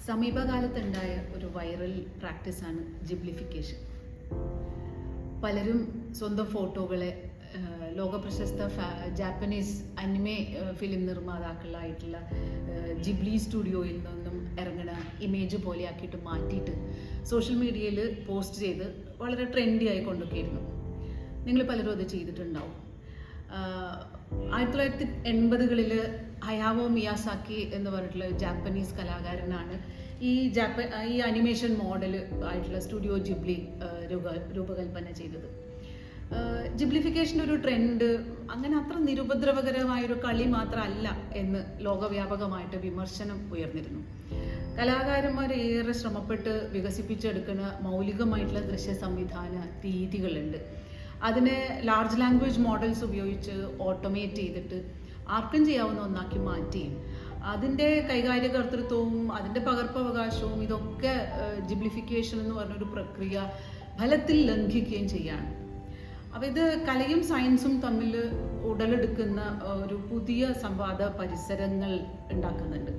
സമീപകാലത്തുണ്ടായ ഒരു വൈറൽ പ്രാക്ടീസാണ് ജിബ്ലിഫിക്കേഷൻ. പലരും സ്വന്തം ഫോട്ടോകളെ ലോകപ്രശസ്ത ജാപ്പനീസ് അനിമെ ഫിലിം നിർമ്മാതാക്കളായിട്ടുള്ള ജിബ്ലി സ്റ്റുഡിയോയിൽ നിന്നും ഇറങ്ങുന്ന ഇമേജ് പോലെ ആക്കിയിട്ട് മാറ്റിയിട്ട് സോഷ്യൽ മീഡിയയിൽ പോസ്റ്റ് ചെയ്ത് വളരെ ട്രെൻഡി ആയി കൊണ്ടൊക്കെയായിരുന്നു. നിങ്ങൾ പലരും അത് ചെയ്തിട്ടുണ്ടാവും. 1980കളിൽ ഹയാവോ മിയാസാക്കി എന്ന് പറഞ്ഞിട്ടുള്ള ജാപ്പനീസ് കലാകാരനാണ് ഈ അനിമേഷൻ മോഡൽ ആയിട്ടുള്ള സ്റ്റുഡിയോ ജിബ്ലി രൂപകൽപ്പന ചെയ്തത്. ജിബ്ലിഫിക്കേഷൻ ഒരു ട്രെൻഡ് അങ്ങനെ അത്ര നിരുപദ്രവകരമായൊരു കളി മാത്രമല്ല എന്ന് ലോകവ്യാപകമായിട്ട് വിമർശനം ഉയർന്നിരുന്നു. കലാകാരന്മാർ ഏറെ ശ്രമപ്പെട്ട് വികസിപ്പിച്ചെടുക്കുന്ന മൗലികമായിട്ടുള്ള ദൃശ്യ സംവിധാന രീതികളുണ്ട്. അതിനെ ലാർജ് ലാംഗ്വേജ് മോഡൽസ് ഉപയോഗിച്ച് ഓട്ടോമേറ്റ് ചെയ്തിട്ട് ആർക്കും ചെയ്യാവുന്ന ഒന്നാക്കി മാറ്റിയും അതിൻ്റെ കൈകാര്യകർത്തൃത്വവും അതിൻ്റെ പകർപ്പവകാശവും ഇതൊക്കെ ജിബ്ലിഫിക്കേഷൻ എന്ന് പറഞ്ഞൊരു പ്രക്രിയ ഫലത്തിൽ ലംഘിക്കുകയും ചെയ്യാണ്. അപ്പോൾ ഇത് കലയും സയൻസും തമ്മിൽ ഉടലെടുക്കുന്ന ഒരു പുതിയ സംവാദ പരിസരങ്ങൾ ഉണ്ടാക്കുന്നുണ്ട്.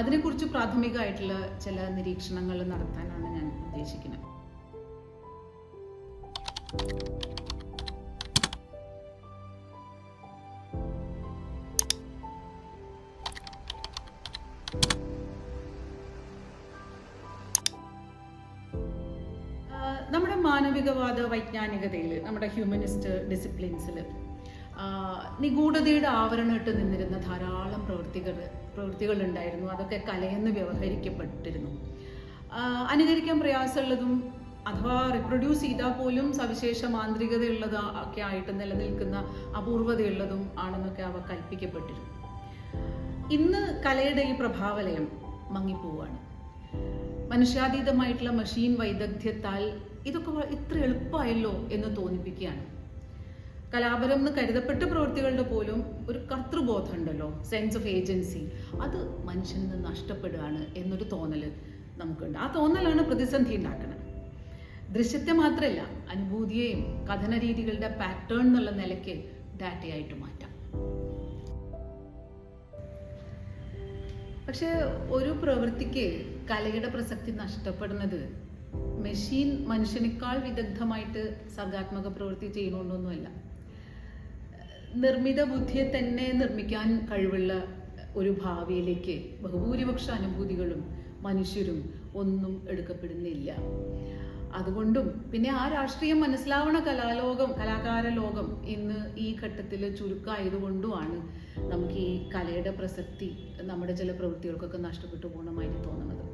അതിനെക്കുറിച്ച് പ്രാഥമികമായിട്ടുള്ള ചില നിരീക്ഷണങ്ങൾ നടത്താനാണ് ഞാൻ ഉദ്ദേശിക്കുന്നത്. നമ്മുടെ മാനവികവാദ വൈജ്ഞാനികതയിൽ, നമ്മുടെ ഹ്യൂമനിസ്റ്റ് ഡിസിപ്ലിൻസിൽ നിഗൂഢതയുടെ ആവരണമിട്ട് നിന്നിരുന്ന ധാരാളം പ്രവൃത്തികൾ ഉണ്ടായിരുന്നു. അതൊക്കെ കലയെന്ന് വ്യവഹരിക്കപ്പെട്ടിരുന്നു. അനുകരിക്കാൻ പ്രയാസമുള്ളതും അഥവാ റിപ്രൊഡ്യൂസ് ചെയ്താൽ പോലും സവിശേഷ മാന്ത്രികതയുള്ളത് ഒക്കെ ആയിട്ട് നിലനിൽക്കുന്ന അപൂർവതയുള്ളതും ആണെന്നൊക്കെ അവ കൽപ്പിക്കപ്പെട്ടിരുന്നു. ഇന്ന് കലയുടെ ഈ പ്രഭാവലയം മങ്ങിപ്പോവാണ്. മനുഷ്യാതീതമായിട്ടുള്ള മെഷീൻ വൈദഗ്ധ്യത്താൽ ഇതൊക്കെ ഇത്ര എളുപ്പമായല്ലോ എന്ന് തോന്നിപ്പിക്കുകയാണ്. കലാപരം എന്ന് കരുതപ്പെട്ട പ്രവൃത്തികളുടെ പോലും ഒരു കർത്തൃബോധം ഉണ്ടല്ലോ, സെൻസ് ഓഫ് ഏജൻസി, അത് മനുഷ്യനിൽ നിന്ന് നഷ്ടപ്പെടുകയാണ് എന്നൊരു തോന്നല് നമുക്കുണ്ട്. ആ തോന്നലാണ് പ്രതിസന്ധി ഉണ്ടാക്കുന്നത്. ദൃശ്യത്തെ മാത്രമല്ല, അനുഭൂതിയെയും കഥന രീതികളുടെ പാറ്റേൺ എന്നുള്ള നിലയ്ക്ക് ഡാറ്റയായിട്ട് മാറ്റാം. പക്ഷെ ഒരു പ്രവൃത്തിക്ക് കലയുടെ പ്രസക്തി നഷ്ടപ്പെടുന്നത് മെഷീൻ മനുഷ്യനേക്കാൾ വിദഗ്ധമായിട്ട് സർഗാത്മക പ്രവൃത്തി ചെയ്യണമെന്നൊന്നുമല്ല. നിർമ്മിത ബുദ്ധിയെ തന്നെ നിർമ്മിക്കാൻ കഴിവുള്ള ഒരു ഭാവിയിലേക്ക് ബഹുഭൂരിപക്ഷ അനുഭൂതികളും മനുഷ്യരും ഒന്നും എടുക്കപ്പെടുന്നില്ല. അതുകൊണ്ടും പിന്നെ ആ രാഷ്ട്രീയം മനസ്സിലാവണ കലാകാര ലോകം ഇന്ന് ഈ ഘട്ടത്തിൽ ചുരുക്കമായതുകൊണ്ടുമാണ് നമുക്ക് ഈ കലയുടെ പ്രസക്തി നമ്മുടെ ചില പ്രവൃത്തികൾക്കൊക്കെ നഷ്ടപ്പെട്ടു പോകണമായിട്ട് തോന്നുന്നത്.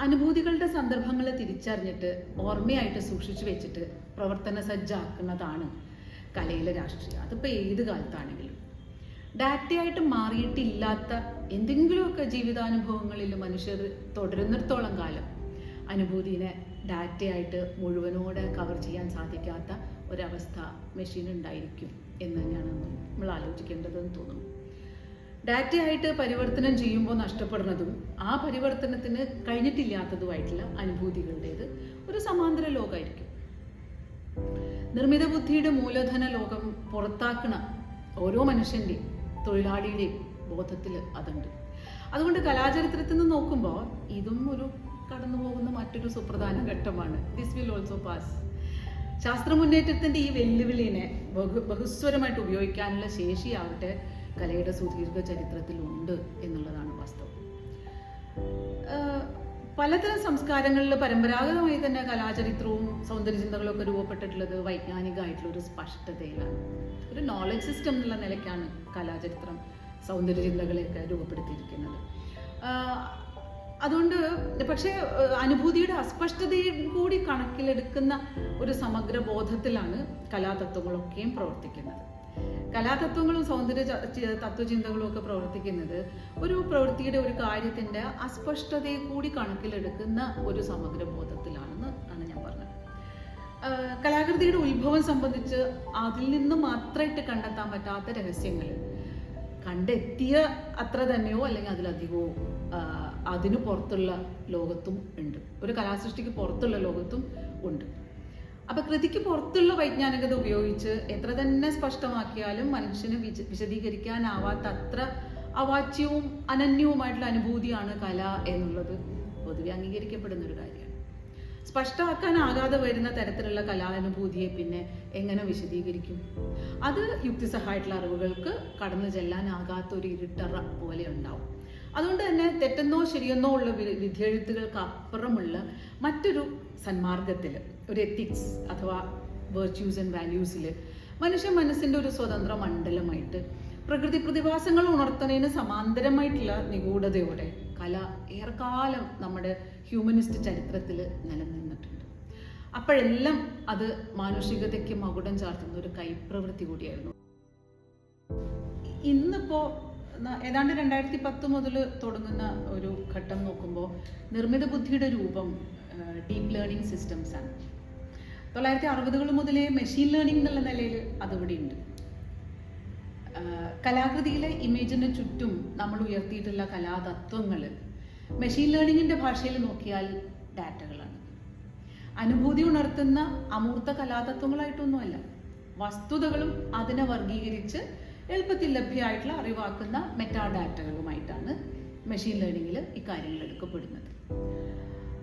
അനുഭൂതികളുടെ സന്ദർഭങ്ങൾ തിരിച്ചറിഞ്ഞിട്ട് ഓർമ്മയായിട്ട് സൂക്ഷിച്ചു വെച്ചിട്ട് പ്രവർത്തന സജ്ജാക്കുന്നതാണ് കലയിലെ രാഷ്ട്രീയം. അതിപ്പോൾ ഏത് കാലത്താണെങ്കിലും ഡാറ്റയായിട്ട് മാറിയിട്ടില്ലാത്ത എന്തെങ്കിലുമൊക്കെ ജീവിതാനുഭവങ്ങളിൽ മനുഷ്യർ തുടരുന്നിടത്തോളം കാലം അനുഭൂതിനെ ഡാറ്റയായിട്ട് മുഴുവനോടെ കവർ ചെയ്യാൻ സാധിക്കാത്ത ഒരവസ്ഥ മെഷീൻ ഉണ്ടായിരിക്കും എന്ന് തന്നെയാണ് നമ്മൾ ആലോചിക്കേണ്ടതെന്ന് തോന്നുന്നു. ഡാറ്റയായിട്ട് പരിവർത്തനം ചെയ്യുമ്പോൾ നഷ്ടപ്പെടുന്നതും ആ പരിവർത്തനത്തിന് കഴിഞ്ഞിട്ടില്ലാത്തതുമായിട്ടുള്ള അനുഭൂതികളുടേത് ഒരു സമാന്തര ലോകമായിരിക്കും. നിർമ്മിത ബുദ്ധിയുടെ മൂലധന ലോകം പുറത്താക്കണ ഓരോ മനുഷ്യൻ്റെയും തൊഴിലാളിയുടെയും ബോധത്തിൽ അതുണ്ട്. അതുകൊണ്ട് കലാചരിത്രത്തിൽ നിന്ന് നോക്കുമ്പോൾ ഇതും ഒരു കടന്നു പോകുന്ന മറ്റൊരു സുപ്രധാന ഘട്ടമാണ്. This will also pass. ശാസ്ത്ര മുന്നേറ്റത്തിൻ്റെ ഈ വെല്ലുവിളിനെ ബഹുസ്വരമായിട്ട് ഉപയോഗിക്കാനുള്ള ശേഷിയാവട്ടെ കലയുടെ സുദീർഘ ചരിത്രത്തിലുണ്ട് എന്നുള്ളതാണ് വാസ്തവം. പലതരം സംസ്കാരങ്ങളിൽ പരമ്പരാഗതമായി തന്നെ കലാചരിത്രവും സൗന്ദര്യചിന്തകളും ഒക്കെ രൂപപ്പെട്ടിട്ടുള്ളത് വൈജ്ഞാനികമായിട്ടുള്ള ഒരു സ്പഷ്ടതയിലാണ്. ഒരു നോളജ് സിസ്റ്റം എന്നുള്ള നിലയ്ക്കാണ് കലാചരിത്രം സൗന്ദര്യചിന്തകളെയൊക്കെ രൂപപ്പെടുത്തിയിരിക്കുന്നത്. അതുകൊണ്ട് പക്ഷേ അനുഭൂതിയുടെ അസ്പഷ്ടതയും കൂടി കണക്കിലെടുക്കുന്ന ഒരു സമഗ്ര ബോധത്തിലാണ് കലാതത്വങ്ങളൊക്കെയും പ്രവർത്തിക്കുന്നത്. കലാതത്വങ്ങളും സൗന്ദര്യ തത്വചിന്തകളും ഒക്കെ പ്രവർത്തിക്കുന്നത് ഒരു പ്രവൃത്തിയുടെ ഒരു കാര്യത്തിൻ്റെ അസ്പഷ്ടതയെ കൂടി കണക്കിലെടുക്കുന്ന ഒരു സമഗ്ര ബോധത്തിലാണെന്ന് ആണ് ഞാൻ പറഞ്ഞത്. കലാകൃതിയുടെ ഉത്ഭവം സംബന്ധിച്ച് അതിൽ നിന്ന് മാത്രമായിട്ട് കണ്ടെത്താൻ പറ്റാത്ത രഹസ്യങ്ങൾ കണ്ടെത്തിയ അത്ര തന്നെയോ അല്ലെങ്കിൽ അതിലധികമോ അതിന് പുറത്തുള്ള ലോകത്തും ഉണ്ട്. ഒരു കലാസൃഷ്ടിക്ക് പുറത്തുള്ള ലോകത്തും ഉണ്ട്. അപ്പൊ കൃതിക്ക് പുറത്തുള്ള വൈജ്ഞാനികത ഉപയോഗിച്ച് എത്ര തന്നെ സ്പഷ്ടമാക്കിയാലും മനുഷ്യന് വിശദീകരിക്കാനാവാത്ത അത്ര അവാച്യവും അനന്യവുമായിട്ടുള്ള അനുഭൂതിയാണ് കല എന്നുള്ളത് പൊതുവെ അംഗീകരിക്കപ്പെടുന്ന ഒരു കാര്യമാണ്. സ്പഷ്ടമാക്കാനാകാതെ വരുന്ന തരത്തിലുള്ള കലാനുഭൂതിയെ പിന്നെ എങ്ങനെ വിശദീകരിക്കും? അത് യുക്തിസഹമായിട്ടുള്ള അറിവുകൾക്ക് കടന്നു ചെല്ലാനാകാത്ത ഒരു ഇരുട്ടറ പോലെ ഉണ്ടാവും. അതുകൊണ്ട് തന്നെ തെറ്റെന്നോ ശരിയെന്നോ ഉള്ള വിധിയെഴുത്തുകൾക്ക് അപ്പുറമുള്ള മറ്റൊരു സന്മാർഗത്തിൽ, ഒരു എത്തിക്സ് അഥവാ വെർച്യൂസ് ആൻഡ് വാല്യൂസിൽ മനുഷ്യ മനസ്സിൻ്റെ ഒരു സ്വതന്ത്ര മണ്ഡലമായിട്ട് പ്രകൃതി പ്രതിഭാസങ്ങൾ ഉണർത്തുന്നതിന് സമാന്തരമായിട്ടുള്ള നിഗൂഢതയോടെ കല ഏറെക്കാലം നമ്മുടെ ഹ്യൂമനിസ്റ്റ് ചരിത്രത്തിൽ നിലനിന്നിട്ടുണ്ട്. അപ്പോഴെല്ലാം അത് മാനുഷികതയ്ക്ക് മകുടം ചാർത്തുന്ന ഒരു കൈപ്രവൃത്തി കൂടിയായിരുന്നു. ഇന്നിപ്പോൾ ഏതാണ്ട് 2010 മുതൽ തുടങ്ങുന്ന ഒരു ഘട്ടം നോക്കുമ്പോൾ നിർമ്മിത ബുദ്ധിയുടെ രൂപം ഡീപ്പ് ലേണിംഗ് സിസ്റ്റംസ് ആണ്. 1960 മുതലേ മെഷീൻ ലേണിംഗ് എന്നുള്ള നിലയിൽ അതിവിടെ ഉണ്ട്. കലാകൃതിയിലെ ഇമേജിന് ചുറ്റും നമ്മൾ ഉയർത്തിയിട്ടുള്ള കലാതത്വങ്ങൾ മെഷീൻ ലേണിങ്ങിൻ്റെ ഭാഷയിൽ നോക്കിയാൽ ഡാറ്റകളാണ്. അനുഭൂതി ഉണർത്തുന്ന അമൂർത്ത കലാതത്വങ്ങളായിട്ടൊന്നുമല്ല, വസ്തുതകളും അതിനെ വർഗീകരിച്ച് എളുപ്പത്തിൽ ലഭ്യമായിട്ടുള്ള അറിവാക്കുന്ന മെറ്റാ ഡാറ്റകളുമായിട്ടാണ് മെഷീൻ ലേണിങ്ങിൽ ഇക്കാര്യങ്ങൾ എടുക്കപ്പെടുന്നത്.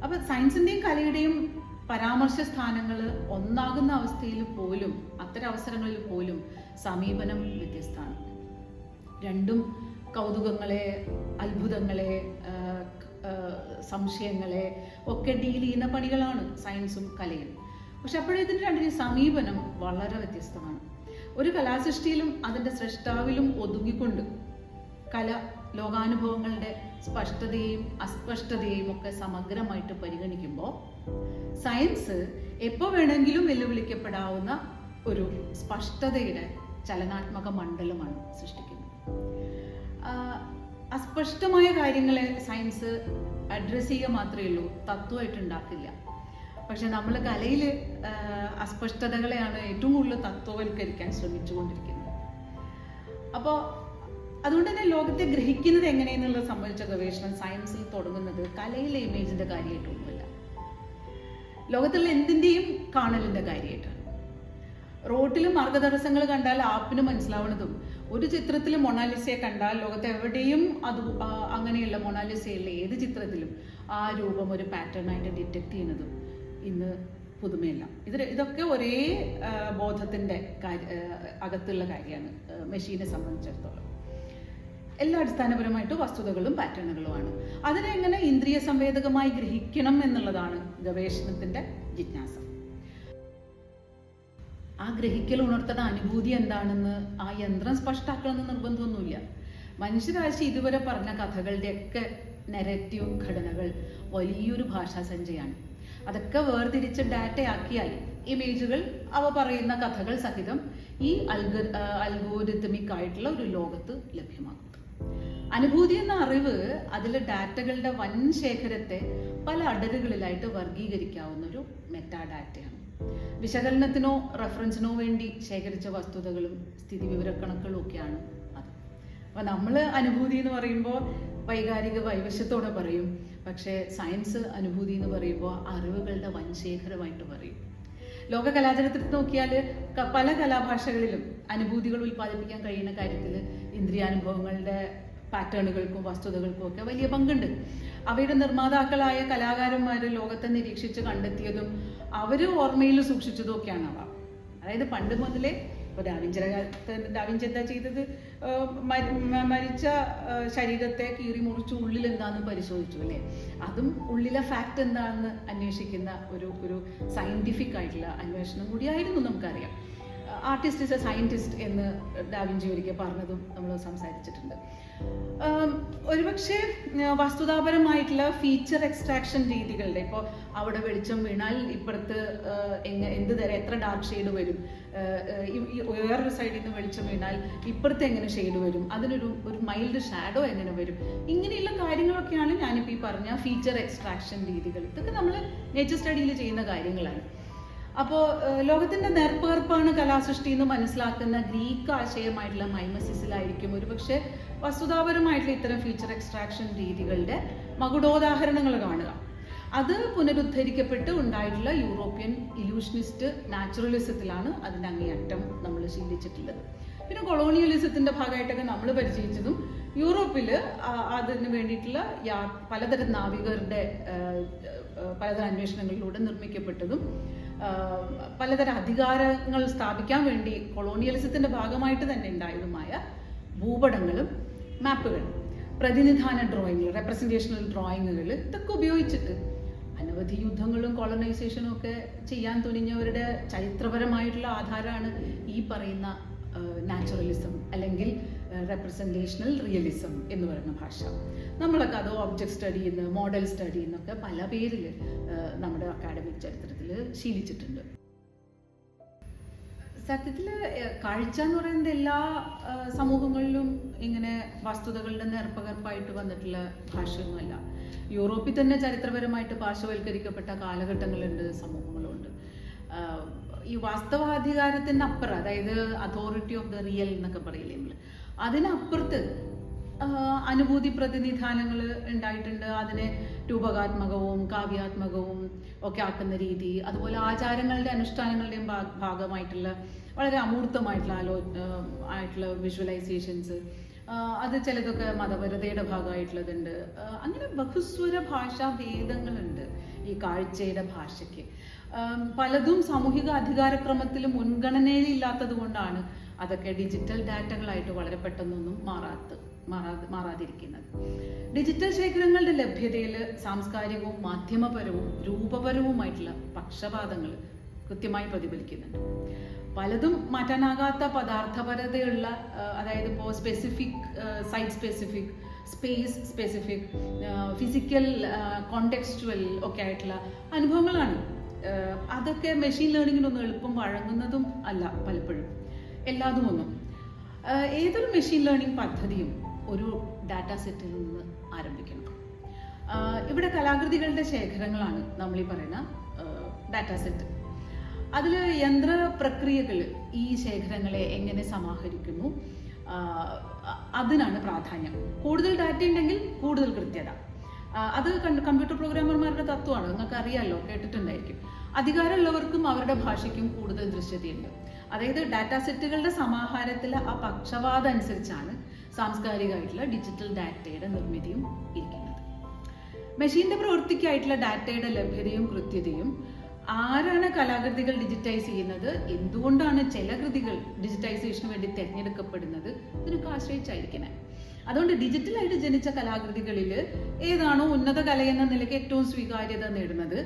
അപ്പം സയൻസിൻ്റെയും കലയുടെയും പരാമർശ സ്ഥാനങ്ങൾ ഒന്നാകുന്ന അവസ്ഥയിൽ പോലും, അത്തരം അവസരങ്ങളിൽ പോലും സമീപനം വ്യത്യസ്തമാണ്. രണ്ടും കൗതുകങ്ങളെ, അത്ഭുതങ്ങളെ, സംശയങ്ങളെ ഒക്കെ ഡീൽ ചെയ്യുന്ന പണികളാണ് സയൻസും കലയും. പക്ഷെ അപ്പോഴേതിന് രണ്ടിനും സമീപനം വളരെ വ്യത്യസ്തമാണ്. ഒരു കലാസൃഷ്ടിയിലും അതിൻ്റെ സൃഷ്ടാവിലും ഒതുങ്ങിക്കൊണ്ട് കല ലോകാനുഭവങ്ങളുടെ സ്പഷ്ടതയെയും അസ്പഷ്ടതയെയും ഒക്കെ സമഗ്രമായിട്ട് പരിഗണിക്കുമ്പോൾ സയൻസ് എപ്പോൾ വേണമെങ്കിലും വെല്ലുവിളിക്കപ്പെടാവുന്ന ഒരു സ്പഷ്ടതയുടെ ചലനാത്മക മണ്ഡലമാണ് സൃഷ്ടിക്കുന്നത്. അസ്പഷ്ടമായ കാര്യങ്ങളെ സയൻസ് അഡ്രസ്സ് ചെയ്യുക മാത്രമേ ഉള്ളൂ, തത്വമായിട്ട് ഉണ്ടാക്കില്ല. പക്ഷെ നമ്മൾ കലയിൽ അസ്പഷ്ടതകളെയാണ് ഏറ്റവും കൂടുതൽ തത്വവൽക്കരിക്കാൻ ശ്രമിച്ചുകൊണ്ടിരിക്കുന്നത്. അപ്പോൾ അതുകൊണ്ട് തന്നെ ലോകത്തെ ഗ്രഹിക്കുന്നത് എങ്ങനെയെന്നുള്ളത് സംബന്ധിച്ച ഗവേഷണം സയൻസിൽ തുടങ്ങുന്നത് കലയിലെ ഇമേജിൻ്റെ കാര്യമായിട്ടൊന്നുമില്ല, ലോകത്തുള്ള എന്തിൻ്റെയും കാണലിൻ്റെ കാര്യമായിട്ടാണ്. റോട്ടിൽ മാർഗതടസ്സങ്ങൾ കണ്ടാൽ ആപ്പിന് മനസ്സിലാവുന്നതും ഒരു ചിത്രത്തിൽ മൊണാലിസയെ കണ്ടാൽ ലോകത്ത് എവിടെയും അത് അങ്ങനെയുള്ള മൊണാലിസയുള്ള ഏത് ചിത്രത്തിലും ആ രൂപം ഒരു പാറ്റേണായിട്ട് ഡിറ്റക്ട് ചെയ്യുന്നതും ഇന്ന് പുതുമയല്ല. ഇതൊക്കെ ഒരേ ബോധത്തിൻ്റെ അകത്തുള്ള കാര്യമാണ്. മെഷീനെ സംബന്ധിച്ചിടത്തോളം എല്ലാ അടിസ്ഥാനപരമായിട്ട് വസ്തുതകളും പാറ്റേണുകളുമാണ്. അതിനെ എങ്ങനെ ഇന്ദ്രിയ സംവേദകമായി ഗ്രഹിക്കണം എന്നുള്ളതാണ് ഗവേഷണത്തിൻ്റെ ജിജ്ഞാസ. ആ ഗ്രഹിക്കൽ ഉണർത്തുന്ന അനുഭൂതി എന്താണെന്ന് ആ യന്ത്രം സ്പഷ്ടാക്കണമെന്ന് നിർബന്ധമൊന്നുമില്ല. മനുഷ്യരാശി ഇതുവരെ പറഞ്ഞ കഥകളുടെയൊക്കെ നെറേറ്റീവ് ഘടനകൾ വലിയൊരു ഭാഷാസഞ്ചയാണ്. അതൊക്കെ വേർതിരിച്ച് ഡാറ്റയാക്കിയാൽ ഇമേജുകൾ അവ പറയുന്ന കഥകൾ സഹിതം ഈ അൽഗോരിതമിക് ആയിട്ടുള്ള ഒരു ലോകത്ത് ലഭ്യമാകും. അനുഭൂതി എന്ന അറിവ് അതിലെ ഡാറ്റകളുടെ വൻ ശേഖരത്തെ പല അടരുകളിലായിട്ട് വർഗീകരിക്കാവുന്ന ഒരു മെറ്റാ ഡാറ്റയാണ്. വിശകലനത്തിനോ റെഫറൻസിനോ വേണ്ടി ശേഖരിച്ച വസ്തുതകളും സ്ഥിതിവിവരക്കണക്കുകളും ഒക്കെയാണ് അത്. അപ്പം നമ്മൾ അനുഭൂതി എന്ന് പറയുമ്പോൾ വൈകാരിക വൈവശത്തോടെ പറയും, പക്ഷേ സയൻസ് അനുഭൂതി എന്ന് പറയുമ്പോൾ അറിവുകളുടെ വൻശേഖരമായിട്ട് പറയും. ലോക കലാചരിത്രത്തിൽ നോക്കിയാൽ പല കലാഭാഷകളിലും അനുഭൂതികൾ ഉൽപ്പാദിപ്പിക്കാൻ കഴിയുന്ന കാര്യത്തിൽ ഇന്ദ്രിയാനുഭവങ്ങളുടെ പാറ്റേണുകൾക്കും വസ്തുതകൾക്കും ഒക്കെ വലിയ പങ്കുണ്ട്. അവയുടെ നിർമ്മാതാക്കളായ കലാകാരന്മാർ ലോകത്തെ നിരീക്ഷിച്ച് കണ്ടെത്തിയതും അവർ ഓർമ്മയിൽ സൂക്ഷിച്ചതും ഒക്കെയാണ് അവ. അതായത് പണ്ട് മുതലേ ഇപ്പോൾ ഡാവിഞ്ചി എന്താ ചെയ്തത്? മരിച്ച ശരീരത്തെ കീറി മുറിച്ച് ഉള്ളിൽ എന്താണെന്ന് പരിശോധിച്ചു അല്ലേ? അതും ഉള്ളിലെ ഫാക്റ്റ് എന്താണെന്ന് അന്വേഷിക്കുന്ന ഒരു സയൻറ്റിഫിക് ആയിട്ടുള്ള അന്വേഷണം കൂടിയായിരുന്നു. നമുക്കറിയാം, ആർട്ടിസ്റ്റ് ഇസ് എ സയൻറ്റിസ്റ്റ് എന്ന് ഡാവിഞ്ചി ഒരിക്കൽ പറഞ്ഞതും നമ്മൾ സംസാരിച്ചിട്ടുണ്ട്. ഒരുപക്ഷെ വസ്തുതാപരമായിട്ടുള്ള ഫീച്ചർ എക്സ്ട്രാക്ഷൻ രീതികളുടെ, ഇപ്പോൾ അവിടെ വെളിച്ചം വീണാൽ ഇപ്പുറത്ത് എന്ത് തരം എത്ര ഡാർക്ക് ഷെയ്ഡ് വരും, വേറൊരു സൈഡിൽ നിന്ന് വെളിച്ചം വീണാൽ ഇപ്പുറത്ത് എങ്ങനെ ഷെയ്ഡ് വരും, അതിനൊരു മൈൽഡ് ഷാഡോ എങ്ങനെ വരും, ഇങ്ങനെയുള്ള കാര്യങ്ങളൊക്കെയാണ് ഞാനിപ്പോൾ ഈ പറഞ്ഞ ഫീച്ചർ എക്സ്ട്രാക്ഷൻ രീതികൾ. ഇതൊക്കെ നമ്മൾ നേച്ചർ സ്റ്റഡിയിൽ ചെയ്യുന്ന കാര്യങ്ങളാണ്. അപ്പോൾ ലോകത്തിൻ്റെ നേർപ്പകർപ്പാണ് കലാസൃഷ്ടി എന്ന് മനസ്സിലാക്കുന്ന ഗ്രീക്ക് ആശയമായിട്ടുള്ള മൈമസിസിലായിരിക്കും ഒരുപക്ഷെ വസ്തുതാപരമായിട്ടുള്ള ഇത്തരം ഫീച്ചർ എക്സ്ട്രാക്ഷൻ രീതികളുടെ മകുടോദാഹരണങ്ങൾ കാണുക. അത് പുനരുദ്ധരിക്കപ്പെട്ട് ഉണ്ടായിട്ടുള്ള യൂറോപ്യൻ ഇല്യൂഷനിസ്റ്റ് നാച്ചുറലിസത്തിലാണ് അതിൻ്റെ അങ്ങേയറ്റം നമ്മൾ ശീലിച്ചിട്ടുള്ളത്. പിന്നെ കൊളോണിയലിസത്തിന്റെ ഭാഗമായിട്ടൊക്കെ നമ്മൾ പരിചയിച്ചതും യൂറോപ്പിൽ അതിന് വേണ്ടിയിട്ടുള്ള പലതരം നാവികരുടെ പലതരം അന്വേഷണങ്ങളിലൂടെ നിർമ്മിക്കപ്പെട്ടതും പലതരം അധികാരങ്ങൾ സ്ഥാപിക്കാൻ വേണ്ടി കൊളോണിയലിസത്തിന്റെ ഭാഗമായിട്ട് തന്നെ ഉണ്ടായതുമായ ഭൂപടങ്ങളും മാപ്പുകളും പ്രതിനിധാന ഡ്രോയിങ്ങുകൾ, റെപ്രസെന്റേഷണൽ ഡ്രോയിങ്ങുകൾ ഇതൊക്കെ ഉപയോഗിച്ചിട്ട് അനവധി യുദ്ധങ്ങളും കോളനൈസേഷനും ഒക്കെ ചെയ്യാൻ തുനിഞ്ഞവരുടെ ചരിത്രപരമായിട്ടുള്ള ആധാരമാണ് ഈ പറയുന്ന നാച്ചുറലിസം അല്ലെങ്കിൽ റെപ്രസെന്റേഷണൽ റിയലിസം എന്ന് പറയുന്ന ഭാഷ. നമ്മളൊക്കെ അത് ഒബ്ജക്ട് സ്റ്റഡി എന്ന്, മോഡൽ സ്റ്റഡി എന്നൊക്കെ പല പേരിൽ നമ്മുടെ അക്കാഡമിക് ചരിത്രത്തിൽ ശീലിച്ചിട്ടുണ്ട്. സത്യത്തിൽ കാഴ്ച എന്ന് പറയുന്നത് എല്ലാ സമൂഹങ്ങളിലും ഇങ്ങനെ വസ്തുതകളുടെ നേർപ്പകർപ്പായിട്ട് വന്നിട്ടുള്ള ഭാഷയൊന്നുമല്ല. യൂറോപ്പിൽ തന്നെ ചരിത്രപരമായിട്ട് പാർശ്വവൽക്കരിക്കപ്പെട്ട കാലഘട്ടങ്ങളുണ്ട്, സമൂഹങ്ങളുണ്ട്. ഈ വാസ്തവാധികാരത്തിൻ്റെ അപ്പുറം, അതായത് അതോറിറ്റി ഓഫ് ദ റിയൽ എന്നൊക്കെ പറയില്ലേ നമ്മൾ, അതിനപ്പുറത്ത് അനുഭൂതി പ്രതിനിധാനങ്ങൾ ഉണ്ടായിട്ടുണ്ട്. അതിനെ രൂപകാത്മകവും കാവ്യാത്മകവും ഒക്കെ ആക്കുന്ന രീതി, അതുപോലെ ആചാരങ്ങളുടെ അനുഷ്ഠാനങ്ങളുടെയും ഭാഗമായിട്ടുള്ള വളരെ അമൂർത്തമായിട്ടുള്ള ആയിട്ടുള്ള വിഷ്വലൈസേഷൻസ്, അത് ചിലതൊക്കെ മതപരതയുടെ ഭാഗമായിട്ടുള്ളതുണ്ട്. അങ്ങനെ ബഹുസ്വര ഭാഷാ ഭേദങ്ങളുണ്ട് ഈ കാഴ്ചയുടെ ഭാഷയ്ക്ക്. പലതും സാമൂഹിക അധികാരക്രമത്തിൽ മുൻഗണനയിലില്ലാത്തത് കൊണ്ടാണ് അതൊക്കെ ഡിജിറ്റൽ ഡാറ്റകളായിട്ട് വളരെ പെട്ടെന്നൊന്നും മാറാതിരിക്കുന്നത്. ഡിജിറ്റൽ ശേഖരങ്ങളുടെ ലഭ്യതയിൽ സാംസ്കാരികവും മാധ്യമപരവും രൂപപരവുമായിട്ടുള്ള പക്ഷപാതങ്ങൾ കൃത്യമായി പ്രതിഫലിക്കുന്നുണ്ട്. പലതും മാറ്റാനാകാത്ത പദാർത്ഥപരതയുള്ള, അതായത് ഇപ്പോൾ specific, site specific, space specific, physical, contextual ഒക്കെ ആയിട്ടുള്ള അനുഭവങ്ങളാണ്. അതൊക്കെ മെഷീൻ ലേണിങ്ങിനൊന്നും എളുപ്പം വഴങ്ങുന്നതും അല്ല പലപ്പോഴും, എല്ലാതും ഒന്നും. ഏതൊരു മെഷീൻ ലേണിംഗ് പദ്ധതിയും ഒരു ഡാറ്റാ സെറ്റിൽ നിന്ന് ആരംഭിക്കണം. ഇവിടെ കലാകൃതികളുടെ ശേഖരങ്ങളാണ് നമ്മൾ ഈ പറയുന്ന ഡാറ്റാ സെറ്റ്. അതിൽ യന്ത്ര പ്രക്രിയകൾ ഈ ശേഖരങ്ങളെ എങ്ങനെ സമാഹരിക്കുന്നു, അതിനാണ് പ്രാധാന്യം. കൂടുതൽ ഡാറ്റ ഉണ്ടെങ്കിൽ കൂടുതൽ കൃത്യത. അത് കമ്പ്യൂട്ടർ പ്രോഗ്രാമർമാരുടെ തത്വമാണ്, നിങ്ങൾക്ക് അറിയാമല്ലോ, കേട്ടിട്ടുണ്ടായിരിക്കും. അധികാരമുള്ളവർക്കും അവരുടെ ഭാഷയ്ക്കും കൂടുതൽ ദൃശ്യതയുണ്ട്. അതായത് ഡാറ്റാ സെറ്റുകളുടെ സമാഹാരത്തിൽ ആ പക്ഷപാതം അനുസരിച്ചാണ് സാംസ്കാരികമായിട്ടുള്ള ഡിജിറ്റൽ ഡാറ്റയുടെ നിർമ്മിതിയും ഇരിക്കുന്നത്. മെഷീന്റെ പ്രവൃത്തിക്കായിട്ടുള്ള ഡാറ്റയുടെ ലഭ്യതയും കൃത്യതയും, ആരാണ് കലാകൃതികൾ ഡിജിറ്റൈസ് ചെയ്യുന്നത്, എന്തുകൊണ്ടാണ് ചില കൃതികൾ ഡിജിറ്റൈസേഷന് വേണ്ടി തിരഞ്ഞെടുക്കപ്പെടുന്നത്, ഇതിനൊക്കെ ആശ്രയിച്ചായിരിക്കണേ. അതുകൊണ്ട് ഡിജിറ്റലായിട്ട് ജനിച്ച കലാകൃതികളിൽ ഏതാണോ ഉന്നത കലയെന്ന നിലയ്ക്ക് ഏറ്റവും സ്വീകാര്യത നേടുന്നത്,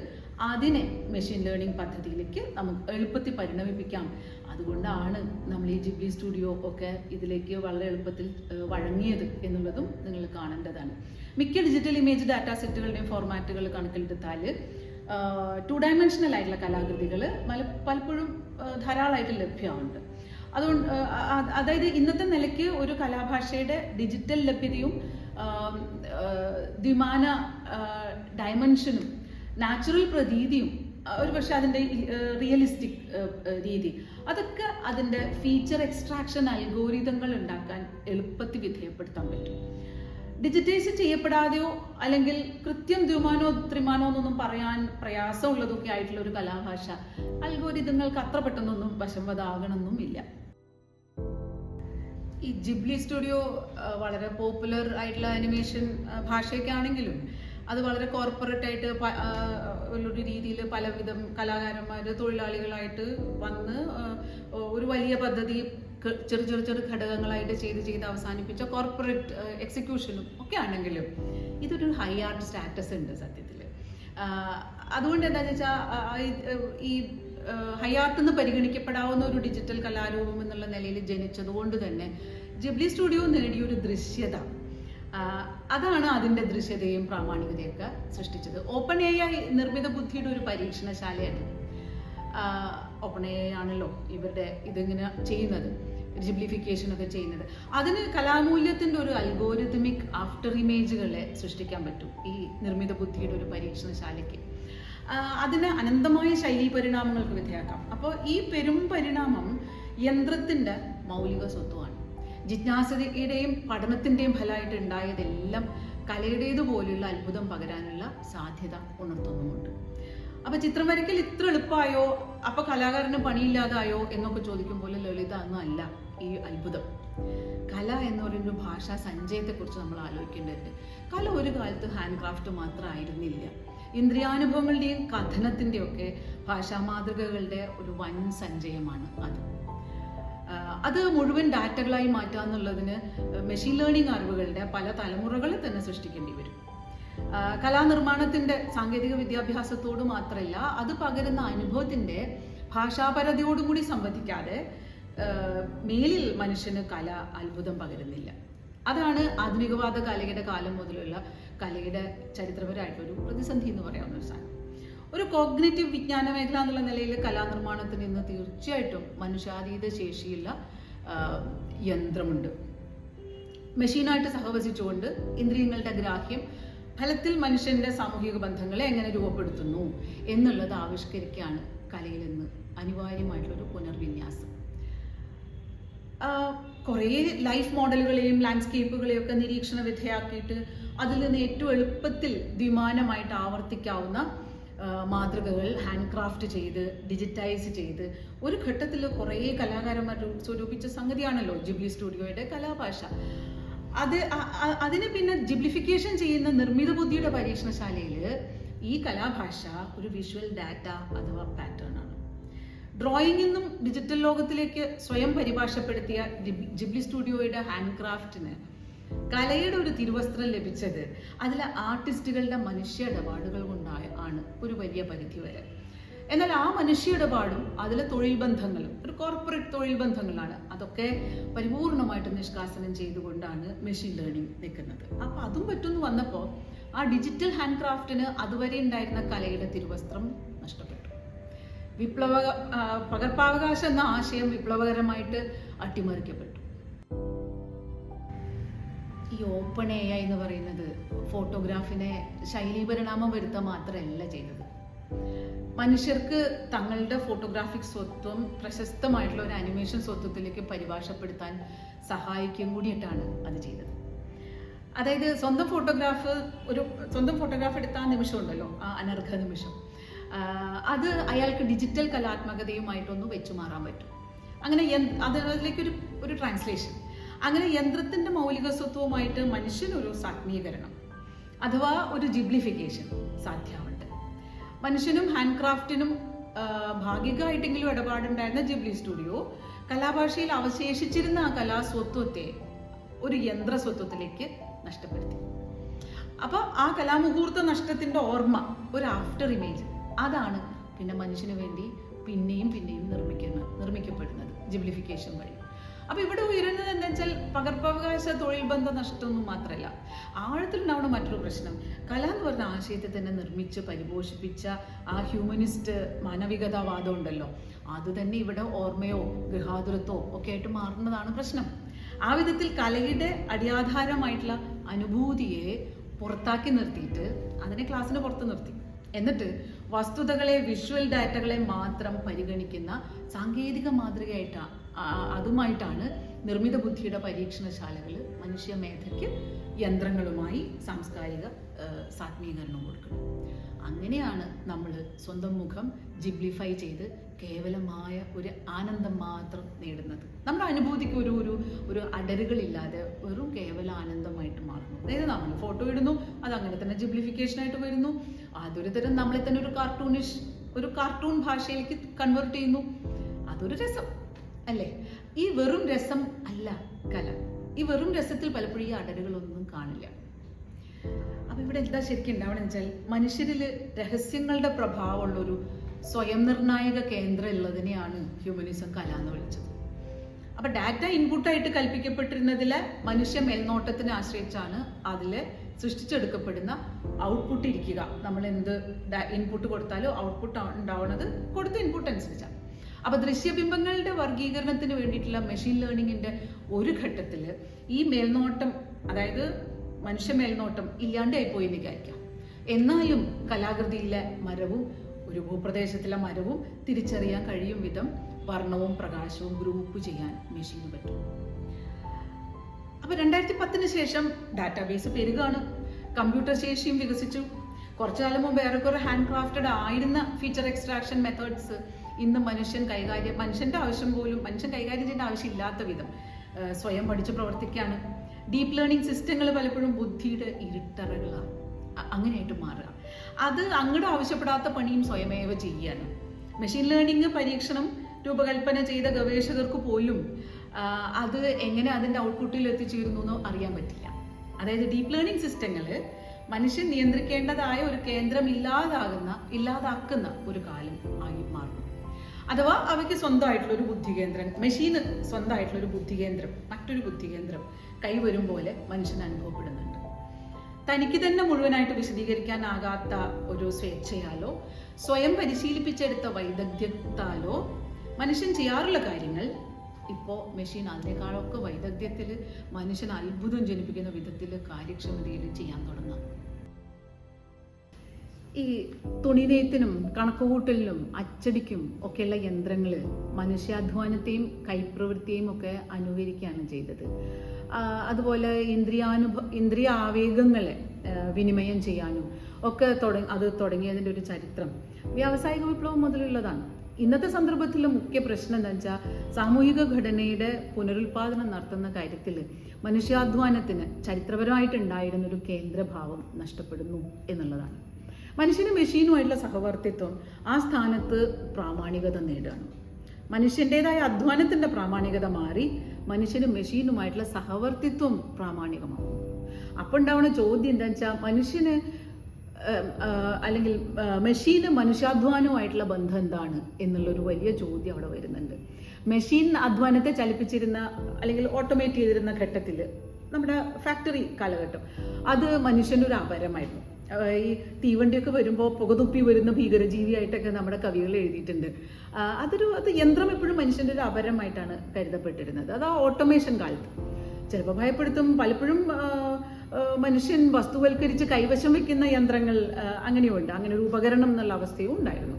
അതിനെ മെഷീൻ ലേണിംഗ് പദ്ധതിയിലേക്ക് നമുക്ക് എളുപ്പത്തിൽ പരിണമിപ്പിക്കാം. അതുകൊണ്ടാണ് നമ്മൾ ഈ ജിബ്ലി സ്റ്റുഡിയോ ഒക്കെ ഇതിലേക്ക് വളരെ എളുപ്പത്തിൽ വഴങ്ങിയത് എന്നുള്ളതും നിങ്ങൾ കാണേണ്ടതാണ്. മിക്ക ഡിജിറ്റൽ ഇമേജ് ഡാറ്റാ സെറ്റുകളുടെയും ഫോർമാറ്റുകൾ കണക്കിലെടുത്താൽ 2 ഡയമെൻഷണൽ ആയിട്ടുള്ള കലാകൃതികൾ പലപ്പോഴും ധാരാളമായിട്ട് ലഭ്യമാവുന്നുണ്ട്. അതുകൊണ്ട് അതായത് ഇന്നത്തെ നിലയ്ക്ക് ഒരു കലാഭാഷയുടെ ഡിജിറ്റൽ ലഭ്യതയും ദ്വിമാന ഡയമെൻഷനും നാച്ചുറൽ പ്രതീതിയും ഒരു പക്ഷെ അതിൻ്റെ റിയലിസ്റ്റിക് രീതി, അതൊക്കെ അതിൻ്റെ ഫീച്ചർ എക്സ്ട്രാക്ഷൻ അൽഗോരിതങ്ങൾ ഉണ്ടാക്കാൻ എളുപ്പത്തിൽ വിധേയപ്പെടുത്താൻ പറ്റും. ഡിജിറ്റൈസ് ചെയ്യപ്പെടാതെയോ അല്ലെങ്കിൽ കൃത്യം ദ്വിമാനോ ത്രിമാനോ എന്നൊന്നും പറയാൻ പ്രയാസമുള്ളതൊക്കെ ആയിട്ടുള്ള ഒരു കലാഭാഷ അൽഗോരിതങ്ങൾക്ക് അത്ര പെട്ടെന്നൊന്നും വശംവദാകണമെന്നും ഇല്ല. ഈ ജിബ്ലി സ്റ്റുഡിയോ വളരെ പോപ്പുലർ ആയിട്ടുള്ള അനിമേഷൻ ഭാഷയൊക്കെ ആണെങ്കിലും അത് വളരെ കോർപ്പറേറ്റ് ആയിട്ട് ഒരു രീതിയിൽ പലവിധം കലാകാരന്മാർ തൊഴിലാളികളായിട്ട് വന്ന് ഒരു വലിയ പദ്ധതി ചെറു ഘടകങ്ങളായിട്ട് ചെയ്ത് അവസാനിപ്പിച്ച കോർപ്പറേറ്റ് എക്സിക്യൂഷനും ഒക്കെ ആണെങ്കിലും ഇതൊരു ഹൈ ആർട്ട് സ്റ്റാറ്റസ് ഉണ്ട് സത്യത്തിൽ. അതുകൊണ്ട് എന്താണെന്ന് വെച്ചാൽ ഈ ഹൈ ആർട്ട് എന്ന് പരിഗണിക്കപ്പെടാവുന്ന ഒരു ഡിജിറ്റൽ കലാരൂപം എന്നുള്ള നിലയിൽ ജനിച്ചതുകൊണ്ട് തന്നെ ജിബ്ലി സ്റ്റുഡിയോ നേടിയൊരു ദൃശ്യത, അതാണ് അതിൻ്റെ ദൃശ്യതയും പ്രാമാണികതയൊക്കെ സൃഷ്ടിച്ചത്. ഓപ്പൺ AI നിർമ്മിത ബുദ്ധിയുടെ ഒരു പരീക്ഷണശാലയാണ്. ഓപ്പൺ AI ആണല്ലോ ഇവരുടെ ഇതിങ്ങനെ ചെയ്യുന്നത്, ജിബ്ലിഫിക്കേഷൻ ഒക്കെ ചെയ്യുന്നത്. അതിന് കലാമൂല്യത്തിൻ്റെ ഒരു അൽഗോരിതമിക് ആഫ്റ്റർ ഇമേജുകളെ സൃഷ്ടിക്കാൻ പറ്റും ഈ നിർമ്മിത ബുദ്ധിയുടെ ഒരു പരീക്ഷണശാലയ്ക്ക്. അതിന് അനന്തമായ ശൈലി പരിണാമങ്ങൾക്ക് വിധേയമാക്കാം. അപ്പോൾ ഈ പെരും പരിണാമം യന്ത്രത്തിൻ്റെ മൗലിക സ്വത്വമാണ്. ജിജ്ഞാസയുടെയും പഠനത്തിൻ്റെയും ഫലമായിട്ട് ഉണ്ടായതെല്ലാം കലയുടേതുപോലെയുള്ള അത്ഭുതം പകരാനുള്ള സാധ്യത ഉണർത്തുന്നുമുണ്ട്. അപ്പോൾ ചിത്രം വരയ്ക്കൽ ഇത്ര എളുപ്പമായോ, അപ്പോൾ കലാകാരന് പണിയില്ലാതായോ എന്നൊക്കെ ചോദിക്കും പോലെ ലളിത ഒന്നും അല്ല ഈ അത്ഭുതം. കല എന്ന് പറയുന്ന ഭാഷാ സഞ്ചയത്തെക്കുറിച്ച് നമ്മൾ ആലോചിക്കേണ്ടതുണ്ട്. കല ഒരു കാലത്ത് ഹാൻഡ് ക്രാഫ്റ്റ് മാത്രമായിരുന്നില്ല. ഇന്ദ്രിയാനുഭവങ്ങളുടെയും കഥനത്തിൻ്റെയും ഒക്കെ ഭാഷാ മാതൃകകളുടെ ഒരു വൻ സഞ്ചയമാണ് അത് മുഴുവൻ ഡാറ്റകളായി മാറ്റുക എന്നുള്ളതിന് മെഷീൻ ലേണിംഗ് അറിവുകളുടെ പല തലമുറകളെ തന്നെ സൃഷ്ടിക്കേണ്ടി വരും. കലാനിർമ്മാണത്തിൻ്റെ സാങ്കേതിക വിദ്യാഭ്യാസത്തോട് മാത്രമല്ല, അത് പകരുന്ന അനുഭവത്തിൻ്റെ ഭാഷാപരതയോടും കൂടി സംവദിക്കാതെ മേലിൽ മനുഷ്യന് കല അത്ഭുതം പകരുന്നില്ല. അതാണ് ആധുനികവാദ കലയുടെ കാലം മുതലുള്ള കലയുടെ ചരിത്രപരമായിട്ടൊരു പ്രതിസന്ധി എന്ന് പറയാവുന്ന ഒരു സാധനം. ഒരു കോഗ്നിറ്റീവ് വിജ്ഞാന മേഖല എന്നുള്ള നിലയിൽ കലാനിർമ്മാണത്തിന് ഇന്ന് തീർച്ചയായിട്ടും മനുഷ്യാതീത ശേഷിയുള്ള യന്ത്രമുണ്ട്. മെഷീനായിട്ട് സഹവസിച്ചുകൊണ്ട് ഇന്ദ്രിയങ്ങളുടെ ഗ്രാഹ്യം ഫലത്തിൽ മനുഷ്യന്റെ സാമൂഹിക ബന്ധങ്ങളെ എങ്ങനെ രൂപപ്പെടുത്തുന്നു എന്നുള്ളത് ആവിഷ്കരിക്കുകയാണ് കലയിൽ നിന്ന് അനിവാര്യമായിട്ടുള്ളൊരു പുനർവിന്യാസം. കുറേ ലൈഫ് മോഡലുകളെയും ലാൻഡ്സ്കേപ്പുകളെയും ഒക്കെ നിരീക്ഷണ വിധേയാക്കിയിട്ട് അതിൽ നിന്ന് ഏറ്റവും എളുപ്പത്തിൽ ദ്വിമാനമായിട്ട് ആവർത്തിക്കാവുന്ന മാതൃകകൾ ഹാൻഡ് ക്രാഫ്റ്റ് ചെയ്ത് ഡിജിറ്റൈസ് ചെയ്ത് ഒരു ഘട്ടത്തിൽ കുറേ കലാകാരന്മാർ സ്വരൂപിച്ച സംഗതിയാണല്ലോ ജിബ്ലി സ്റ്റുഡിയോയുടെ കലാഭാഷ. അതിനെ പിന്നെ ജിബ്ലിഫിക്കേഷൻ ചെയ്യുന്ന നിർമ്മിത ബുദ്ധിയുടെ പരീക്ഷണശാലയിൽ ഈ കലാഭാഷ ഒരു വിഷ്വൽ ഡാറ്റ അഥവാ പാറ്റേൺ ആണ്. ഡ്രോയിങ്ങിൽ നിന്നും ഡിജിറ്റൽ ലോകത്തിലേക്ക് സ്വയം പരിഭാഷപ്പെടുത്തിയ ജിബ്ലി സ്റ്റുഡിയോയുടെ ഹാൻഡ് ക്രാഫ്റ്റിന് കലയുടെ ഒരു തിരുവസ്ത്രം ലഭിച്ചത് അതിലെ ആർട്ടിസ്റ്റുകളുടെ മനുഷ്യ ഇടപാടുകൾ കൊണ്ടാണ് ഒരു വലിയ പരിധി വരെ. എന്നാൽ ആ മനുഷ്യ ഇടപാടും അതിലെ തൊഴിൽ ബന്ധങ്ങളും ഒരു കോർപ്പറേറ്റ് തൊഴിൽ ബന്ധങ്ങളാണ്. അതൊക്കെ പരിപൂർണമായിട്ട് നിഷ്കാസനം ചെയ്തുകൊണ്ടാണ് മെഷീൻ ലേണിംഗ് നിൽക്കുന്നത്. അപ്പം അതും പറ്റുമെന്ന് വന്നപ്പോൾ ആ ഡിജിറ്റൽ ഹാൻഡ് ക്രാഫ്റ്റിന് അതുവരെ ഉണ്ടായിരുന്ന കലയുടെ തിരുവസ്ത്രം നഷ്ടപ്പെട്ടു. പകർപ്പവകാശം എന്ന ആശയം വിപ്ലവകരമായിട്ട് അട്ടിമറിക്കപ്പെട്ടു. ഈ ഓപ്പൺ AI എന്ന് പറയുന്നത് ഫോട്ടോഗ്രാഫിനെ ശൈലീപരിണാമം വരുത്തുക മാത്രമല്ല ചെയ്തത്. മനുഷ്യർക്ക് തങ്ങളുടെ ഫോട്ടോഗ്രാഫിക് സ്വത്വം പ്രശസ്തമായിട്ടുള്ള ഒരു അനിമേഷൻ സ്വത്വത്തിലേക്ക് പരിഭാഷപ്പെടുത്താൻ സഹായിക്കുകയും കൂടിയിട്ടാണ് അത് ചെയ്തത്. അതായത് സ്വന്തം ഫോട്ടോഗ്രാഫ് എടുത്ത ആ നിമിഷം ഉണ്ടല്ലോ, ആ അനർഘ നിമിഷം, അത് അയാൾക്ക് ഡിജിറ്റൽ കലാത്മകതയുമായിട്ടൊന്ന് വെച്ചു മാറാൻ പറ്റും. അങ്ങനെ അതിലേക്കൊരു ട്രാൻസ്ലേഷൻ, അങ്ങനെ യന്ത്രത്തിന്റെ മൗലിക സ്വത്വവുമായിട്ട് മനുഷ്യനൊരു സാത്മീകരണം അഥവാ ഒരു ജിബ്ലിഫിക്കേഷൻ സാധ്യമാവുണ്ട്. മനുഷ്യനും ഹാൻഡ് ക്രാഫ്റ്റിനും ഭാഗികമായിട്ടെങ്കിലും ഇടപാടുണ്ടായിരുന്ന ജിബ്ലി സ്റ്റുഡിയോ കലാഭാഷയിൽ അവശേഷിച്ചിരുന്ന ആ കലാസ്വത്വത്തെ ഒരു യന്ത്രസ്വത്വത്തിലേക്ക് നഷ്ടപ്പെടുത്തി. അപ്പോൾ ആ കലാമുഹൂർത്ത നഷ്ടത്തിന്റെ ഓർമ്മ, ഒരു ആഫ്റ്റർ ഇമേജ്, അതാണ് പിന്നെ മനുഷ്യന് വേണ്ടി പിന്നെയും നിർമ്മിക്കപ്പെടുന്നത് ജിബ്ലിഫിക്കേഷൻ വഴി. അപ്പൊ ഇവിടെ ഉയരുന്നത് എന്താ വെച്ചാൽ പകർപ്പവകാശ തൊഴിൽ ബന്ധ നഷ്ടമൊന്നും മാത്രമല്ല, ആഴത്തിലുണ്ടാവുന്ന മറ്റൊരു പ്രശ്നം, കല എന്ന് പറഞ്ഞ ആശയത്തെ തന്നെ നിർമ്മിച്ച് പരിപോഷിപ്പിച്ച ആ ഹ്യൂമനിസ്റ്റ് മാനവികതാവാദം ഉണ്ടല്ലോ, അത് തന്നെ ഇവിടെ ഓർമ്മയോ ഗൃഹാതുരത്വോ ഒക്കെ ആയിട്ട് മാറുന്നതാണ് പ്രശ്നം. ആ വിധത്തിൽ കലയുടെ അടിയാധാരമായിട്ടുള്ള അനുഭൂതിയെ പുറത്താക്കി നിർത്തിയിട്ട് അതിനെ ക്ലാസ്സിന് പുറത്ത് നിർത്തി. എന്നിട്ട് വസ്തുതകളെ, വിഷ്വൽ ഡാറ്റകളെ മാത്രം പരിഗണിക്കുന്ന സാങ്കേതിക മാതൃകയായിട്ടാണ് അതുമായിട്ടാണ് നിർമ്മിത ബുദ്ധിയുടെ പരീക്ഷണശാലകൾ മനുഷ്യ മേധയ്ക്ക് യന്ത്രങ്ങളുമായി സാംസ്കാരിക സാത്മീകരണം കൊടുക്കുന്നത്. അങ്ങനെയാണ് നമ്മൾ സ്വന്തം മുഖം ജിബ്ലിഫൈ ചെയ്ത് കേവലമായ ഒരു ആനന്ദം മാത്രം നേടുന്നത്. നമ്മുടെ അനുഭൂതിക്ക് ഒരു അടരുകളില്ലാതെ വെറും കേവല ആനന്ദമായിട്ട് മാറുന്നു. അതായത് നമ്മൾ ഫോട്ടോ ഇടുന്നു, അത് അങ്ങനെ തന്നെ ജിബ്ലിഫിക്കേഷനായിട്ട് വരുന്നു. അതൊരു തരം നമ്മളെ തന്നെ ഒരു കാർട്ടൂൺ ഭാഷയിലേക്ക് കൺവേർട്ട് ചെയ്യുന്നു. അതൊരു രസം അല്ലേ? ഈ വെറും രസം അല്ല കല. ഈ വെറും രസത്തിൽ പലപ്പോഴും ഈ അടരുകളൊന്നും കാണില്ല. അപ്പൊ ഇവിടെ എന്താ ശരിക്കും ഉണ്ടാവണമെന്ന് വെച്ചാൽ മനുഷ്യരിൽ രഹസ്യങ്ങളുടെ പ്രഭാവമുള്ളൊരു സ്വയം നിർണായക കേന്ദ്രം ഉള്ളതിനെയാണ് ഹ്യൂമനിസം കല എന്ന് വിളിച്ചത്. അപ്പൊ ഡാറ്റ ഇൻപുട്ടായിട്ട് കൽപ്പിക്കപ്പെട്ടിരുന്നതിലെ മനുഷ്യ മേൽനോട്ടത്തിനെ ആശ്രയിച്ചാണ് അതിലെ സൃഷ്ടിച്ചെടുക്കപ്പെടുന്ന ഔട്ട്പുട്ട് ഇരിക്കുക. നമ്മൾ എന്ത് ഇൻപുട്ട് കൊടുത്താലും ഔട്ട്പുട്ട് ഉണ്ടാവുന്നത് കൊടുത്ത ഇൻപുട്ട് അനുസരിച്ചാണ്. അപ്പൊ ദൃശ്യബിംബങ്ങളുടെ വർഗീകരണത്തിന് വേണ്ടിയിട്ടുള്ള മെഷീൻ ലേണിങ്ങിന്റെ ഒരു ഘട്ടത്തിൽ ഈ മേൽനോട്ടം, അതായത് മനുഷ്യ മേൽനോട്ടം ഇല്ലാണ്ടായി പോയി വിചാരിക്കാം. എന്നാലും കലാകൃതിയിലെ മരവും ഒരു ഭൂപ്രദേശത്തിലെ മരവും തിരിച്ചറിയാൻ കഴിയും വിധം വർണ്ണവും പ്രകാശവും ഗ്രൂപ്പ് ചെയ്യാൻ മെഷീന് പറ്റും. അപ്പൊ 2010 ശേഷം ഡാറ്റാബേസ് പെരുകാണ്, കമ്പ്യൂട്ടർ ശേഷിയും വികസിച്ചു. കുറച്ചു കാലം മുമ്പ് ഏറെക്കുറെ ഹാൻഡ് ക്രാഫ്റ്റഡ് ആയിരുന്ന ഫീച്ചർ എക്സ്ട്രാക്ഷൻ മെത്തേഡ്സ് ഇന്ന് മനുഷ്യന്റെ ആവശ്യം പോലും മനുഷ്യൻ കൈകാര്യം ചെയ്യേണ്ട ആവശ്യമില്ലാത്ത വിധം സ്വയം പഠിച്ച് പ്രവർത്തിക്കുകയാണ്. ഡീപ്പ് ലേണിംഗ് സിസ്റ്റങ്ങൾ പലപ്പോഴും ബുദ്ധിയുടെ ഇരുട്ടറകളാണ്, അങ്ങനെയായിട്ട് മാറുക. അത് അങ്ങോട്ട് ആവശ്യപ്പെടാത്ത പണിയും സ്വയമേവ ചെയ്യാണ്. മെഷീൻ ലേണിംഗ് പരീക്ഷണം രൂപകൽപ്പന ചെയ്ത ഗവേഷകർക്ക് പോലും അത് എങ്ങനെ അതിൻ്റെ ഔട്ട്പുട്ടിൽ എത്തിച്ചേരുന്നു എന്ന് അറിയാൻ പറ്റില്ല. അതായത് ഡീപ്പ് ലേണിംഗ് സിസ്റ്റങ്ങൾ മനുഷ്യൻ നിയന്ത്രിക്കേണ്ടതായ ഒരു കേന്ദ്രം ഇല്ലാതാക്കുന്ന ഒരു കാലം ആയി മാറുന്നു. അഥവാ അവയ്ക്ക് സ്വന്തമായിട്ടുള്ള ഒരു ബുദ്ധികേന്ദ്രം, മെഷീന് സ്വന്തമായിട്ടുള്ള ഒരു ബുദ്ധികേന്ദ്രം, മറ്റൊരു ബുദ്ധികേന്ദ്രം കൈവരും പോലെ മനുഷ്യൻ അനുഭവപ്പെടുന്നുണ്ട്. തനിക്ക് തന്നെ മുഴുവനായിട്ട് വിശദീകരിക്കാനാകാത്ത ഒരു സ്വേച്ഛയാലോ സ്വയം പരിശീലിപ്പിച്ചെടുത്ത വൈദഗ്ധ്യത്താലോ മനുഷ്യൻ ചെയ്യാറുള്ള കാര്യങ്ങൾ ഇപ്പോൾ മെഷീൻ അതിനേക്കാളൊക്കെ വൈദഗ്ധ്യത്തിൽ മനുഷ്യൻ അത്ഭുതം ജനിപ്പിക്കുന്ന വിധത്തിൽ കാര്യക്ഷമതയിൽ ചെയ്യാൻ തുടങ്ങാം. ഈ തുണിനെയ്ത്തിനും കണക്കുകൂട്ടലിനും അച്ചടിക്കും ഒക്കെയുള്ള യന്ത്രങ്ങൾ മനുഷ്യാധ്വാനത്തെയും കൈപ്രവൃത്തിയെയും ഒക്കെ അനുകരിക്കുകയാണ് ചെയ്തത്. അതുപോലെ ഇന്ദ്രിയ ആവേഗങ്ങളെ വിനിമയം ചെയ്യാനും ഒക്കെ തുടങ്ങിയതിൻ്റെ ഒരു ചരിത്രം വ്യാവസായിക വിപ്ലവം മുതലുള്ളതാണ്. ഇന്നത്തെ സന്ദർഭത്തിലെ മുഖ്യ പ്രശ്നം എന്താ വെച്ചാൽ സാമൂഹിക ഘടനയുടെ പുനരുൽപാദനം നടത്തുന്ന കാര്യത്തിൽ മനുഷ്യാധ്വാനത്തിന് ചരിത്രപരമായിട്ടുണ്ടായിരുന്ന ഒരു കേന്ദ്രഭാവം നഷ്ടപ്പെടുന്നു എന്നുള്ളതാണ്. മനുഷ്യനും മെഷീനുമായിട്ടുള്ള സഹവർത്തിത്വം ആ സ്ഥാനത്ത് പ്രാമാണികത നേടുകയാണ്. മനുഷ്യൻ്റെതായ അധ്വാനത്തിൻ്റെ പ്രാമാണികത മാറി മനുഷ്യനും മെഷീനുമായിട്ടുള്ള സഹവർത്തിത്വം പ്രാമാണികമാകും. അപ്പോൾ ഉണ്ടാവുന്ന ചോദ്യം എന്താ വെച്ചാൽ മനുഷ്യന് അല്ലെങ്കിൽ മെഷീന് മനുഷ്യാധ്വാനവുമായിട്ടുള്ള ബന്ധം എന്താണ് എന്നുള്ളൊരു വലിയ ചോദ്യം അവിടെ വരുന്നുണ്ട്. മെഷീൻ അധ്വാനത്തെ ചലിപ്പിച്ചിരുന്ന അല്ലെങ്കിൽ ഓട്ടോമേറ്റ് ചെയ്തിരുന്ന ഘട്ടത്തിൽ നമ്മുടെ ഫാക്ടറി കാലഘട്ടം അത് മനുഷ്യൻ്റെ ഒരു അപരമായിരുന്നു. ഈ തീവണ്ടിയൊക്കെ വരുമ്പോൾ പുകതുപ്പി വരുന്ന ഭീകരജീവിയായിട്ടൊക്കെ നമ്മുടെ കവികൾ എഴുതിയിട്ടുണ്ട്. അത് യന്ത്രം എപ്പോഴും മനുഷ്യൻ്റെ ഒരു അപരമായിട്ടാണ് കരുതപ്പെട്ടിരുന്നത്. അത് ആ ഓട്ടോമേഷൻ കാലത്ത് ചിലപ്പോൾ ഭയപ്പെടുത്തും. പലപ്പോഴും മനുഷ്യൻ വസ്തുവൽക്കരിച്ച് കൈവശം വെക്കുന്ന യന്ത്രങ്ങൾ അങ്ങനെയുണ്ട്. അങ്ങനെ ഒരു ഉപകരണം എന്നുള്ള അവസ്ഥയും ഉണ്ടായിരുന്നു.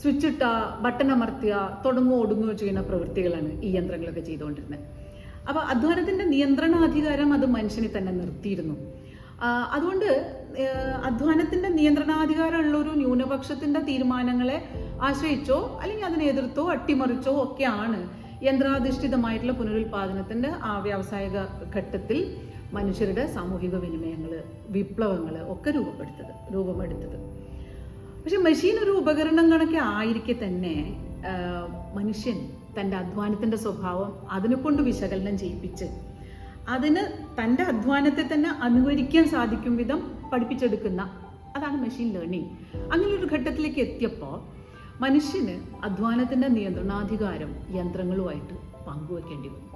സ്വിച്ച് ഇട്ട, ബട്ടൺ അമർത്തിയ, തുടങ്ങുകയോ ഒടുങ്ങുകയോ ചെയ്യുന്ന പ്രവൃത്തികളാണ് ഈ യന്ത്രങ്ങളൊക്കെ ചെയ്തുകൊണ്ടിരുന്നത്. അപ്പോൾ അധ്വാനത്തിൻ്റെ നിയന്ത്രണാധികാരം അത് മനുഷ്യനെ തന്നെ നിർത്തിയിരുന്നു. അതുകൊണ്ട് അധ്വാനത്തിൻ്റെ നിയന്ത്രണാധികാരമുള്ള ഒരു ന്യൂനപക്ഷത്തിൻ്റെ തീരുമാനങ്ങളെ ആശ്രയിച്ചോ അല്ലെങ്കിൽ അതിനെ എതിർത്തോ അട്ടിമറിച്ചോ ഒക്കെയാണ് യന്ത്രാധിഷ്ഠിതമായിട്ടുള്ള പുനരുൽപാദനത്തിൻ്റെ ആ വ്യാവസായിക ഘട്ടത്തിൽ മനുഷ്യരുടെ സാമൂഹിക വിനിമയങ്ങൾ, വിപ്ലവങ്ങൾ ഒക്കെ രൂപമെടുത്തത്. പക്ഷെ മെഷീൻ ഒരു ഉപകരണം കണക്കെ ആയിരിക്കെ തന്നെ മനുഷ്യൻ തൻ്റെ അധ്വാനത്തിൻ്റെ സ്വഭാവം അതിനെ കൊണ്ട് വിശകലനം ചെയ്യിപ്പിച്ച് അതിന് തൻ്റെ അധ്വാനത്തെ തന്നെ അനുകരിക്കാൻ സാധിക്കും വിധം പഠിപ്പിച്ചെടുക്കുന്ന അതാണ് മെഷീൻ ലേണിംഗ്. അങ്ങനെ ഒരു ഘട്ടത്തിലേക്ക് എത്തിയപ്പോൾ മനുഷ്യന് അധ്വാനത്തിൻ്റെ നിയന്ത്രണാധികാരം യന്ത്രങ്ങളുമായിട്ട് പങ്കുവെക്കേണ്ടി വന്നു.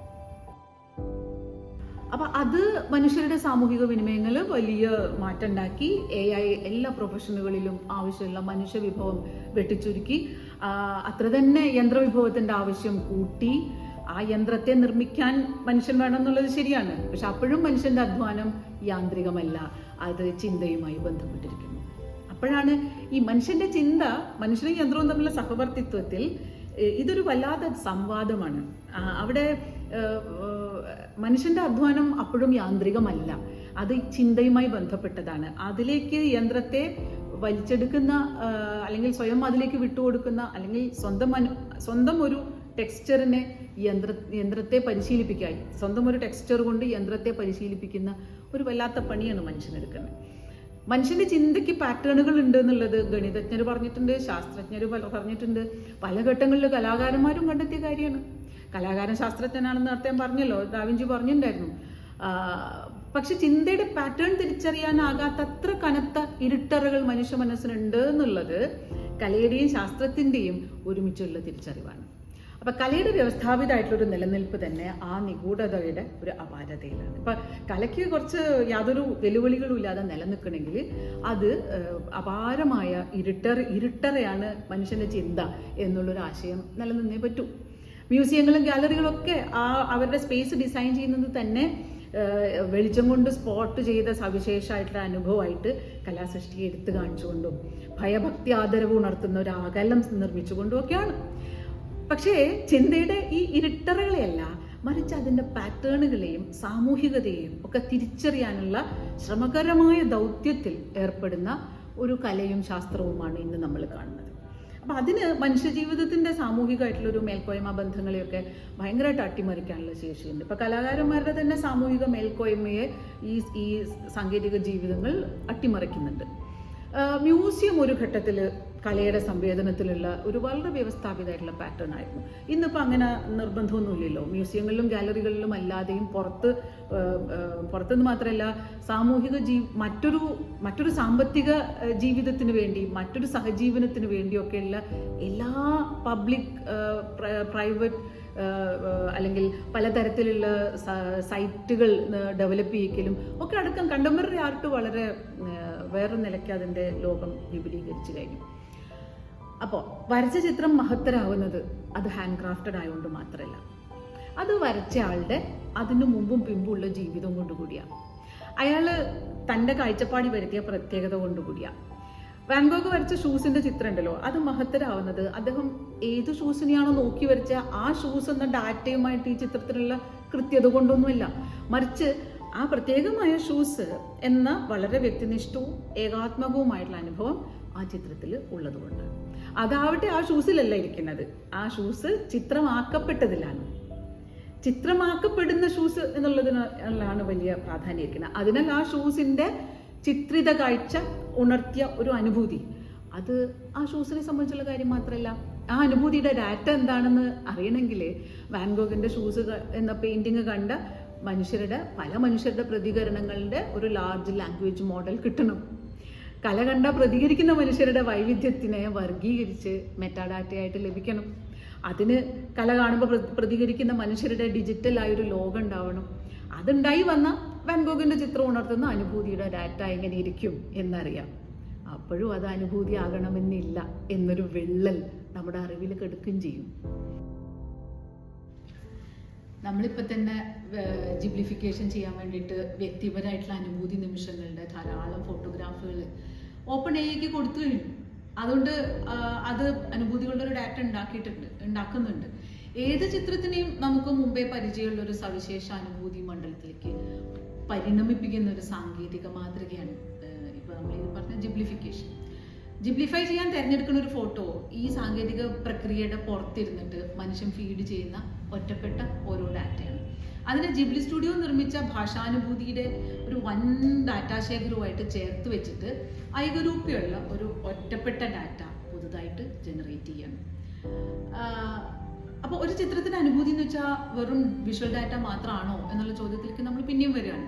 അപ്പം അത് മനുഷ്യരുടെ സാമൂഹിക വിനിമയങ്ങൾ വലിയ മാറ്റം ഉണ്ടാക്കി. AI എല്ലാ പ്രൊഫഷനുകളിലും ആവശ്യമുള്ള മനുഷ്യവിഭവം വെട്ടിച്ചുരുക്കി. അത്ര തന്നെ യന്ത്രവിഭവത്തിൻ്റെ ആവശ്യം കൂട്ടി. ആ യന്ത്രത്തെ നിർമ്മിക്കാൻ മനുഷ്യൻ വേണം എന്നുള്ളത് ശരിയാണ്. പക്ഷെ അപ്പോഴും മനുഷ്യൻ്റെ അധ്വാനം യാന്ത്രികമല്ല, അത് ചിന്തയുമായി ബന്ധപ്പെട്ടിരിക്കുന്നു. അപ്പോഴാണ് ഈ മനുഷ്യൻ്റെ ചിന്ത മനുഷ്യനും യന്ത്രവും തമ്മിലുള്ള സഹവർത്തിത്വത്തിൽ ഇതൊരു വല്ലാത്ത സംവാദമാണ്. അവിടെ മനുഷ്യൻ്റെ അധ്വാനം അപ്പോഴും യാന്ത്രികമല്ല, അത് ചിന്തയുമായി ബന്ധപ്പെട്ടതാണ്. അതിലേക്ക് യന്ത്രത്തെ വലിച്ചെടുക്കുന്ന അല്ലെങ്കിൽ സ്വയം അതിലേക്ക് വിട്ടുകൊടുക്കുന്ന അല്ലെങ്കിൽ സ്വന്തം ഒരു ടെക്സ്ചറിനെ യന്ത്രത്തെ പരിശീലിപ്പിക്കായി സ്വന്തം ഒരു ടെക്സ്ചർ കൊണ്ട് യന്ത്രത്തെ പരിശീലിപ്പിക്കുന്ന ഒരു വല്ലാത്ത പണിയാണ് മനുഷ്യനെടുക്കുന്നത്. മനുഷ്യൻ്റെ ചിന്തയ്ക്ക് പാറ്റേണുകൾ ഉണ്ട് എന്നുള്ളത് ഗണിതജ്ഞർ പറഞ്ഞിട്ടുണ്ട്, ശാസ്ത്രജ്ഞർ പറഞ്ഞിട്ടുണ്ട്. പല ഘട്ടങ്ങളിൽ കലാകാരന്മാരും കണ്ടെത്തിയ കാര്യമാണ്. കലാകാരൻ ശാസ്ത്രജ്ഞനാണെന്ന് നേരത്തെ പറഞ്ഞല്ലോ, ഡാവിഞ്ചി പറഞ്ഞിട്ടുണ്ടായിരുന്നു. പക്ഷെ ചിന്തയുടെ പാറ്റേൺ തിരിച്ചറിയാനാകാത്തത്ര കനത്ത ഇരുട്ടറകൾ മനുഷ്യ മനസ്സിനുണ്ട് എന്നുള്ളത് കലയുടെയും ശാസ്ത്രത്തിൻ്റെയും ഒരുമിച്ചുള്ള തിരിച്ചറിവാണ്. അപ്പം കലയുടെ വ്യവസ്ഥാപിതമായിട്ടുള്ളൊരു നിലനിൽപ്പ് തന്നെ ആ നിഗൂഢതയുടെ ഒരു അപാരതയിലാണ്. ഇപ്പം കലയ്ക്ക് കുറച്ച് യാതൊരു വെല്ലുവിളികളും ഇല്ലാതെ നിലനിൽക്കണമെങ്കിൽ അത് അപാരമായ ഇരുട്ടറയാണ് മനുഷ്യൻ്റെ ചിന്ത എന്നുള്ളൊരു ആശയം നിലനിന്നേ പറ്റൂ. മ്യൂസിയങ്ങളും ഗാലറികളൊക്കെ അവരുടെ സ്പേസ് ഡിസൈൻ ചെയ്യുന്നത് തന്നെ വെളിച്ചം കൊണ്ട് സ്പോട്ട് ചെയ്ത സവിശേഷമായിട്ടുള്ള അനുഭവമായിട്ട് കലാസൃഷ്ടിയെ എടുത്തു കാണിച്ചുകൊണ്ടും ഭയഭക്തി ആദരവ് ഉണർത്തുന്ന ഒരു അകലം നിർമ്മിച്ചുകൊണ്ടും ഒക്കെയാണ്. പക്ഷേ ചിന്തയുടെ ഈ ഇരുട്ടറകളെയല്ല, മറിച്ച് അതിൻ്റെ പാറ്റേണുകളെയും സാമൂഹികതയെയും ഒക്കെ തിരിച്ചറിയാനുള്ള ശ്രമകരമായ ദൗത്യത്തിൽ ഏർപ്പെടുന്ന ഒരു കലയും ശാസ്ത്രവുമാണ് ഇന്ന് നമ്മൾ കാണുന്നത്. അപ്പം അതിന് മനുഷ്യജീവിതത്തിൻ്റെ സാമൂഹികമായിട്ടുള്ളൊരു മേൽക്കോയ്മ ബന്ധങ്ങളെയൊക്കെ ഭയങ്കരമായിട്ട് അട്ടിമറിക്കാനുള്ള ശേഷിയുണ്ട്. ഇപ്പം കലാകാരന്മാരുടെ തന്നെ സാമൂഹിക മേൽക്കോയ്മയെ ഈ സാങ്കേതിക ജീവിതങ്ങൾ അട്ടിമറിക്കുന്നുണ്ട്. മ്യൂസിയം ഒരു ഘട്ടത്തിൽ കലയുടെ സംവേദനത്തിലുള്ള ഒരു വളരെ വ്യവസ്ഥാപിതമായിട്ടുള്ള പാറ്റേൺ ആയിരുന്നു. ഇന്നിപ്പോൾ അങ്ങനെ നിർബന്ധമൊന്നുമില്ലല്ലോ. മ്യൂസിയങ്ങളിലും ഗാലറികളിലും അല്ലാതെയും പുറത്തുനിന്ന് മാത്രമല്ല മറ്റൊരു സാമ്പത്തിക ജീവിതത്തിന് വേണ്ടി, മറ്റൊരു സഹജീവനത്തിന് വേണ്ടിയൊക്കെയുള്ള എല്ലാ പബ്ലിക് പ്രൈവറ്റ് അല്ലെങ്കിൽ പലതരത്തിലുള്ള സൈറ്റുകൾ ഡെവലപ്പ് ചെയ്യിക്കലും ഒക്കെ അടക്കം കണ്ടംപററി ആർട്ട് വളരെ വേറെ നിലയ്ക്ക് അതിൻ്റെ ലോകം വിപുലീകരിച്ചു കഴിഞ്ഞു. അപ്പോൾ വരച്ച ചിത്രം മഹത്തരാവുന്നത് അത് ഹാൻഡ് ക്രാഫ്റ്റഡ് ആയതുകൊണ്ട് മാത്രമല്ല, അത് വരച്ച ആളുടെ അതിനു മുമ്പും പിമ്പുള്ള ജീവിതം കൊണ്ടുകൂടിയാണ്. അയാൾ തൻ്റെ കാഴ്ചപ്പാടി വരുത്തിയ പ്രത്യേകത കൊണ്ടുകൂടിയാണ്. വാൻ ഗോഗ് വരച്ച ഷൂസിൻ്റെ ചിത്രം ഉണ്ടല്ലോ, അത് മഹത്തരാവുന്നത് അദ്ദേഹം ഏത് ഷൂസിനെയാണോ നോക്കി വരച്ച ആ ഷൂസ് എന്ന ഡാറ്റയുമായിട്ട് ഈ ചിത്രത്തിലുള്ള കൃത്യത കൊണ്ടൊന്നുമില്ല, മറിച്ച് ആ പ്രത്യേകമായ ഷൂസ് എന്ന വളരെ വ്യക്തിനിഷ്ഠവും ഏകാത്മകവുമായിട്ടുള്ള അനുഭവം ആ ചിത്രത്തിൽ ഉള്ളതുകൊണ്ട്. അതാവട്ടെ ആ ഷൂസിലല്ല ഇരിക്കുന്നത്, ആ ഷൂസ് ചിത്രമാക്കപ്പെട്ടതിലാണ്. ചിത്രമാക്കപ്പെടുന്ന ഷൂസ് എന്നുള്ളതിനാണ് വലിയ പ്രാധാന്യം ഇരിക്കുന്നത്. അതിനാൽ ആ ഷൂസിൻ്റെ ചിത്രിത കാഴ്ച ഉണർത്തിയ ഒരു അനുഭൂതി, അത് ആ ഷൂസിനെ സംബന്ധിച്ചുള്ള കാര്യം മാത്രമല്ല, ആ അനുഭൂതിയുടെ ഡാറ്റ എന്താണെന്ന് അറിയണമെങ്കിൽ വാൻ ഗോഗിൻ്റെ ഷൂസ് എന്ന പെയിൻറ്റിങ് കണ്ട പല മനുഷ്യരുടെ പ്രതികരണങ്ങളുടെ ഒരു ലാർജ് ലാംഗ്വേജ് മോഡൽ കിട്ടണം. കല കണ്ട പ്രതികരിക്കുന്ന മനുഷ്യരുടെ വൈവിധ്യത്തിനെ വർഗീകരിച്ച് മെറ്റാഡാറ്റയായിട്ട് ലഭിക്കണം. അതിന് കല കാണുമ്പോൾ പ്രതികരിക്കുന്ന മനുഷ്യരുടെ ഡിജിറ്റലായൊരു ലോകം ഉണ്ടാവണം. അതുണ്ടായി വന്ന വാൻ ഗോഗിൻ്റെ ചിത്രം ഉണർത്തുന്ന അനുഭൂതിയുടെ ഡാറ്റ എങ്ങനെ ഇരിക്കും എന്നറിയാം. അപ്പോഴും അത് അനുഭൂതി ആകണമെന്നില്ല എന്നൊരു വിള്ളൽ നമ്മുടെ അറിവിൽ കെടുക്കുകയും ചെയ്യും. നമ്മളിപ്പോൾ തന്നെ ജിബ്ലിഫിക്കേഷൻ ചെയ്യാൻ വേണ്ടിയിട്ട് വ്യക്തിപരമായിട്ടുള്ള അനുഭൂതി നിമിഷങ്ങളുടെ ധാരാളം ഫോട്ടോഗ്രാഫുകൾ ഓപ്പൺ എഐക്ക് കൊടുത്തു കഴിഞ്ഞു. അതുകൊണ്ട് അത് അനുഭൂതികളുടെ ഒരു ഡാറ്റ ഉണ്ടാക്കുന്നുണ്ട്. ഏത് ചിത്രത്തിനെയും നമുക്ക് മുമ്പേ പരിചയമുള്ള ഒരു സവിശേഷ അനുഭൂതി മണ്ഡലത്തിലേക്ക് പരിണമിപ്പിക്കുന്ന ഒരു സാങ്കേതിക മാതൃകയാണ് ഇപ്പോൾ നമ്മൾ ഇത് പറഞ്ഞ ജിബ്ലിഫിക്കേഷൻ. ജിബ്ലിഫൈ ചെയ്യാൻ തിരഞ്ഞെടുക്കുന്ന ഒരു ഫോട്ടോ ഈ സാങ്കേതിക പ്രക്രിയയുടെ പുറത്തിരുന്നിട്ട് മനുഷ്യൻ ഫീഡ് ചെയ്യുന്ന ഒറ്റപ്പെട്ട ഓരോ ഡാറ്റയാണ്. അതിനെ ജിബ്ലി സ്റ്റുഡിയോ നിർമ്മിച്ച ഭാഷാനുഭൂതിയുടെ ഒരു വൻ ഡാറ്റാശേഖരവുമായിട്ട് ചേർത്ത് വെച്ചിട്ട് ഐകരൂപ്യമുള്ള ഒരു ഒറ്റപ്പെട്ട ഡാറ്റ പുതുതായിട്ട് ജനറേറ്റ് ചെയ്യണം. അപ്പോൾ ഒരു ചിത്രത്തിൻ്റെ അനുഭൂതി എന്ന് വെച്ചാൽ വെറും വിഷ്വൽ ഡാറ്റ മാത്രമാണോ എന്നുള്ള ചോദ്യത്തിലേക്ക് നമ്മൾ പിന്നെയും വരികയാണ്.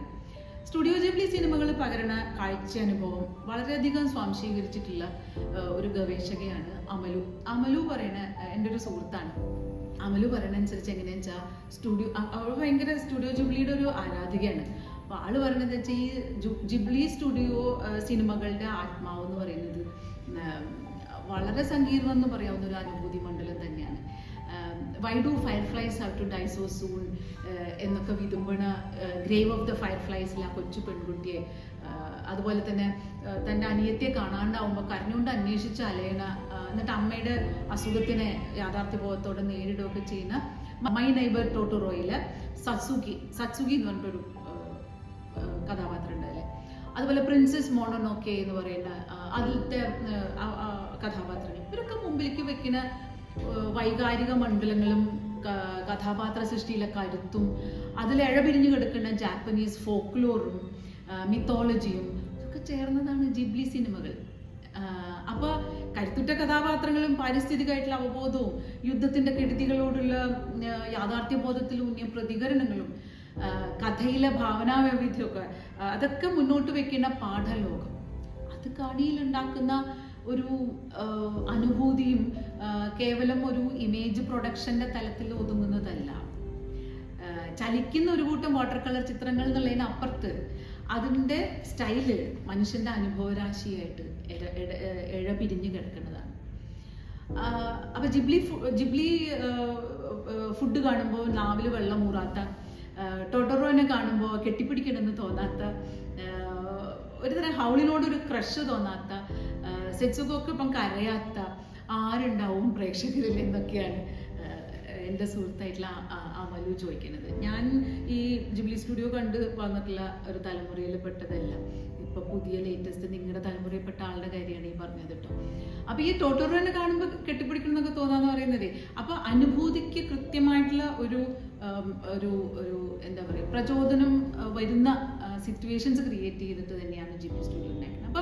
സ്റ്റുഡിയോ ജിബ്ലി സിനിമകൾ പകരണ കാഴ്ച അനുഭവം വളരെയധികം സ്വാംശീകരിച്ചിട്ടുള്ള ഒരു ഗവേഷകയാണ് അമലു പറയണ എൻ്റെ ഒരു സുഹൃത്താണ്. അമലു പറയണ അനുസരിച്ച് എങ്ങനെയാണെന്ന് വെച്ചാൽ അവൾ ഭയങ്കര സ്റ്റുഡിയോ ജിബ്ലിയുടെ ഒരു ആരാധികയാണ്. അപ്പോൾ ആള് പറയുന്നത് വെച്ചാൽ ഈ ജിബ്ലി സ്റ്റുഡിയോ സിനിമകളുടെ ആത്മാവ് എന്ന് പറയുന്നത് വളരെ സങ്കീർണം എന്ന് പറയാവുന്ന ഒരു അനുഭൂതി മണ്ഡലം തന്നെയാണ്. Why do fireflies have to die so soon എന്നൊക്കെ വിതുമ്പണ ഗ്രേവ് ഓഫ് ദ ഫയർഫ്ലൈസിൽ ആ കൊച്ചു പെൺകുട്ടിയെ, അതുപോലെ തന്നെ തൻ്റെ അനിയത്തിയെ കാണാണ്ടാവുമ്പോൾ കരഞ്ഞുകൊണ്ട് അന്വേഷിച്ച് അലയണ, എന്നിട്ട് അമ്മയുടെ അസുഖത്തിനെ യാഥാർത്ഥ്യബോധത്തോടെ നേരിടുകയൊക്കെ ചെയ്യുന്ന മൈ നെയ്ബർ ടോട്ടോറോയിലെ സത്സുഗി എന്ന് പറഞ്ഞിട്ടൊരു കഥാപാത്രം ഉണ്ടല്ലേ. അതുപോലെ പ്രിൻസസ് മോണോനോക്കെ എന്ന് പറയുന്ന അതിലത്തെ കഥാപാത്രങ്ങൾ, ഇവരൊക്കെ മുമ്പിലേക്ക് വെക്കുന്ന വൈകാരിക മണ്ഡലങ്ങളും കഥാപാത്ര സൃഷ്ടിയിലെ കരുത്തും അതിൽ ഇഴപിരിഞ്ഞു കിടക്കുന്ന ജാപ്പനീസ് ഫോക്ലോറും മിത്തോളജിയും ഒക്കെ ചേർന്നതാണ് ജിബ്ലി സിനിമകൾ. അപ്പോൾ കരുത്തുറ്റ കഥാപാത്രങ്ങളും പാരിസ്ഥിതികമായിട്ടുള്ള അവബോധവും യുദ്ധത്തിൻ്റെ കെടുതികളോടുള്ള യാഥാർത്ഥ്യബോധത്തിലൂന്നിയ പ്രതികരണങ്ങളും കഥയിലെ ഭാവനാവൈവിധ്യമൊക്കെ അതൊക്കെ മുന്നോട്ട് വെക്കുന്ന പാഠലോകം, അത് കാണിയിലുണ്ടാക്കുന്ന ഒരു അനുഭൂതിയും കേവലം ഒരു ഇമേജ് പ്രൊഡക്ഷൻ്റെ തലത്തിൽ ഒതുങ്ങുന്നതല്ല. ചലിക്കുന്ന ഒരു കൂട്ടം വാട്ടർ കളർ ചിത്രങ്ങൾ എന്നുള്ളതിനപ്പുറത്ത് അതിൻ്റെ സ്റ്റൈല് മനുഷ്യൻ്റെ അനുഭവരാശിയായിട്ട് ഇഴപിരിഞ്ഞ് കിടക്കുന്നതാണ്. അപ്പോൾ ജിബ്ലി ഫുഡ് കാണുമ്പോൾ നാവിൽ വെള്ളം ഊറാത്ത, ടോട്ടോറോനെ കാണുമ്പോൾ കെട്ടിപ്പിടിക്കണമെന്ന് തോന്നാത്ത, ഒരുതരം ഹൗളിനോടൊരു ക്രഷ് തോന്നാത്ത, സെറ്റ്സുകൊക്കെ ഇപ്പം കരയാത്ത ആരുണ്ടാവും പ്രേക്ഷകരിൽ എന്നൊക്കെയാണ് എൻ്റെ സുഹൃത്തായിട്ടുള്ള അമലു ചോദിക്കുന്നത്. ഞാൻ ഈ ജിബ്ലി സ്റ്റുഡിയോ കണ്ട് വന്നിട്ടുള്ള ഒരു തലമുറയിൽ പെട്ടതല്ല. ഇപ്പോൾ പുതിയ ലേറ്റസ്റ്റ് നിങ്ങളുടെ തലമുറയിൽപ്പെട്ട ആളുടെ കാര്യമാണ് ഈ പറഞ്ഞത് കേട്ടോ. അപ്പോൾ അപ്പൊ ഈ ടോട്ടോറോനെ കാണുമ്പോൾ കെട്ടിപ്പിടിക്കണമെന്നൊക്കെ തോന്നാന്ന് പറയുന്നത്, അപ്പൊ അനുഭൂതിക്ക് കൃത്യമായിട്ടുള്ള ഒരു ഒരു ഒരു എന്താ പറയുക പ്രചോദനം വരുന്ന സിറ്റുവേഷൻസ് ക്രിയേറ്റ് ചെയ്തിട്ട് തന്നെയാണ് ജിബ്ലി സ്റ്റുഡിയോ ഉണ്ടാക്കുന്നത്. അപ്പൊ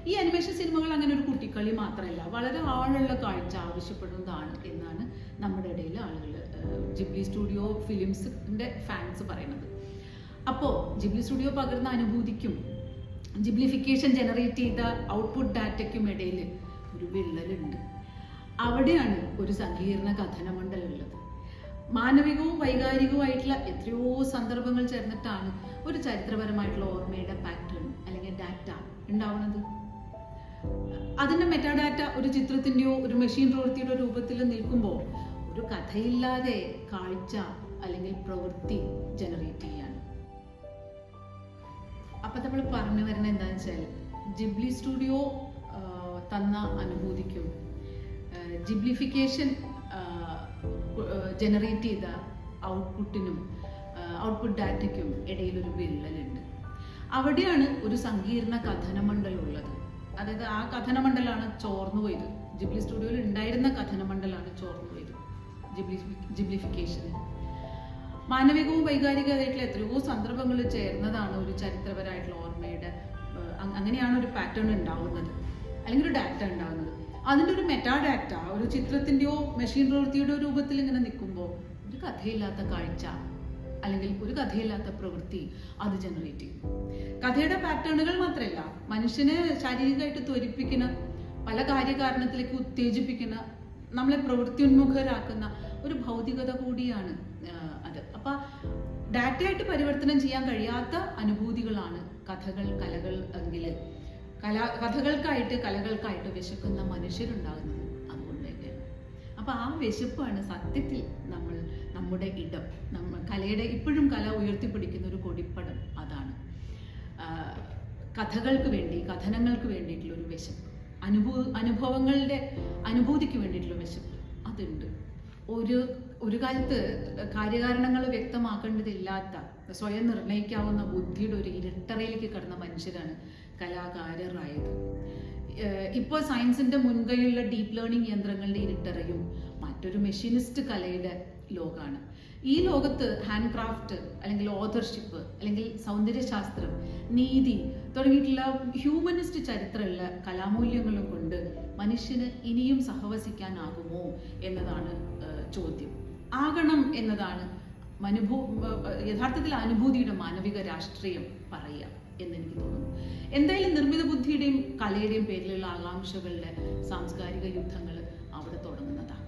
ഈ അനിമേഷൻ സിനിമകൾ അങ്ങനെ ഒരു കുട്ടിക്കളി മാത്രമല്ല, വളരെ ആളുള്ള കാഴ്ച ആവശ്യപ്പെടുന്നതാണ് എന്നാണ് നമ്മുടെ ഇടയിൽ ആളുകൾ ജിബ്ലി സ്റ്റുഡിയോ ഫിലിംസിന്റെ ഫാൻസ് പറയുന്നത്. അപ്പോൾ ജിബ്ലി സ്റ്റുഡിയോ പകർന്ന അനുഭൂതിക്കും ജിബ്ലിഫിക്കേഷൻ ജനറേറ്റ് ചെയ്ത ഔട്ട്പുട്ട് ഡാറ്റയ്ക്കും ഇടയിൽ ഒരു വിള്ളലുണ്ട്. അവിടെയാണ് ഒരു സങ്കീർണ കഥനമണ്ഡലമുള്ളത്. മാനവികവും വൈകാരികവുമായിട്ടുള്ള എത്രയോ സന്ദർഭങ്ങൾ ചേർന്നിട്ടാണ് ഒരു ചരിത്രപരമായിട്ടുള്ള ഓർമ്മയുടെ പാറ്റേൺ അല്ലെങ്കിൽ ഡാറ്റ ഉണ്ടാവുന്നത്. അതിന്റെ മെറ്റാഡാറ്റ ഒരു ചിത്രത്തിന്റെയോ ഒരു മെഷീൻ പ്രവൃത്തിയുടെ രൂപത്തിൽ നിൽക്കുമ്പോൾ ഒരു കഥയില്ലാതെ കാഴ്ച അല്ലെങ്കിൽ പ്രവൃത്തി ജനറേറ്റ് ചെയ്യാണ്. അപ്പൊ നമ്മൾ പറഞ്ഞു വരുന്നത് എന്താണെന്ന് വെച്ചാൽ, ജിബ്ലി സ്റ്റുഡിയോ തന്ന അനുഭൂതിക്കും ജിബ്ലിഫിക്കേഷൻ ജനറേറ്റ് ചെയ്ത ഔട്ട്പുട്ട് ഡാറ്റയ്ക്കും ഇടയിലൊരു വിള്ളലുണ്ട്. അവിടെയാണ് ഒരു സങ്കീർണ കഥനമണ്ഡലം ഉള്ളത്. അതായത് ആ കഥനമണ്ഡലമാണ് ചോർന്നു പോയത്. ജിബ്ലി സ്റ്റുഡിയോയിൽ ഉണ്ടായിരുന്ന കഥനമണ്ഡലമാണ് ചോർന്നു പോയത് ജിബ്ലിഫിക്കേഷന്. മാനവികവും വൈകാരികമായിട്ടുള്ള എത്രയോ സന്ദർഭങ്ങൾ ചേർന്നതാണ് ഒരു ചരിത്രപരമായിട്ടുള്ള ഓർമ്മയുടെ, അങ്ങനെയാണ് ഒരു പാറ്റേൺ ഉണ്ടാവുന്നത് അല്ലെങ്കിൽ ഒരു ഡാറ്റ ഉണ്ടാവുന്നത്. അതിൻ്റെ ഒരു മെറ്റാ ഡാറ്റ ഒരു ചിത്രത്തിൻ്റെയോ മെഷീൻ പ്രവൃത്തിയുടെ രൂപത്തിൽ ഇങ്ങനെ നിൽക്കുമ്പോൾ ഒരു കഥയില്ലാത്ത കാഴ്ച അല്ലെങ്കിൽ ഒരു കഥയില്ലാത്ത പ്രവൃത്തി അത് ജനറേറ്റ് ചെയ്യും. കഥയുടെ പാറ്റേണുകൾ മാത്രമല്ല, മനുഷ്യനെ ശാരീരികമായിട്ട് ത്വരിപ്പിക്കുന്ന, പല കാര്യകാരണത്തിലേക്ക് ഉത്തേജിപ്പിക്കുന്ന, നമ്മളെ പ്രവൃത്തിയുന്മുഖരാക്കുന്ന ഒരു ഭൗതികത കൂടിയാണ് അത്. അപ്പൊ ഡാറ്റയായിട്ട് പരിവർത്തനം ചെയ്യാൻ കഴിയാത്ത അനുഭൂതികളാണ് കഥകൾ, കലകൾ എങ്കിൽ കലകൾക്കായിട്ട് വിശക്കുന്ന മനുഷ്യരുണ്ടാകുന്നത് അതുകൊണ്ട് തന്നെയാണ്. അപ്പൊ ആ വിശപ്പാണ് സത്യത്തിൽ നമ്മുടെ ഇടം, കലയുടെ ഇപ്പോഴും കല ഉയർത്തിപ്പിടിക്കുന്ന ഒരു കൊടിപ്പടം അതാണ്. കഥകൾക്ക് വേണ്ടി, കഥനങ്ങൾക്ക് വേണ്ടിയിട്ടുള്ള ഒരു വിശപ്പ്, അനുഭവങ്ങളുടെ അനുഭൂതിക്ക് വേണ്ടിയിട്ടുള്ള വിശപ്പ് അതുണ്ട്. ഒരു കാലത്ത് കാര്യകാരണങ്ങൾ വ്യക്തമാക്കേണ്ടതില്ലാത്ത, സ്വയം നിർണ്ണയിക്കാവുന്ന ബുദ്ധിയുടെ ഒരു ഇരുട്ടറയിലേക്ക് കടന്ന മനുഷ്യരാണ് കലാകാരരായത്. ഇപ്പോൾ സയൻസിന്റെ മുൻകൈയുള്ള ഡീപ്പ് ലേണിംഗ് യന്ത്രങ്ങളുടെ ഇരുട്ടറയും മറ്റൊരു മെഷീനിസ്റ്റ് കലയുടെ ലോകമാണ്. ഈ ലോകത്ത് ഹാൻഡ് ക്രാഫ്റ്റ് അല്ലെങ്കിൽ ഓതർഷിപ്പ് അല്ലെങ്കിൽ സൗന്ദര്യശാസ്ത്രം, നീതി തുടങ്ങിയിട്ടുള്ള ഹ്യൂമനിസ്റ്റ് ചരിത്രമുള്ള കലാമൂല്യങ്ങളും കൊണ്ട് മനുഷ്യന് ഇനിയും സഹവസിക്കാനാകുമോ എന്നതാണ് ചോദ്യം. ആകണം എന്നതാണ് യഥാർത്ഥത്തിൽ അനുഭൂതിയുടെ മാനവിക രാഷ്ട്രീയം പറയുക എന്നെനിക്ക് തോന്നുന്നു. എന്തായാലും നിർമ്മിത ബുദ്ധിയുടെയും കലയുടെയും പേരിലുള്ള ആകാംക്ഷകളുടെ സാംസ്കാരിക യുദ്ധങ്ങൾ അവിടെ തുടങ്ങുന്നതാണ്.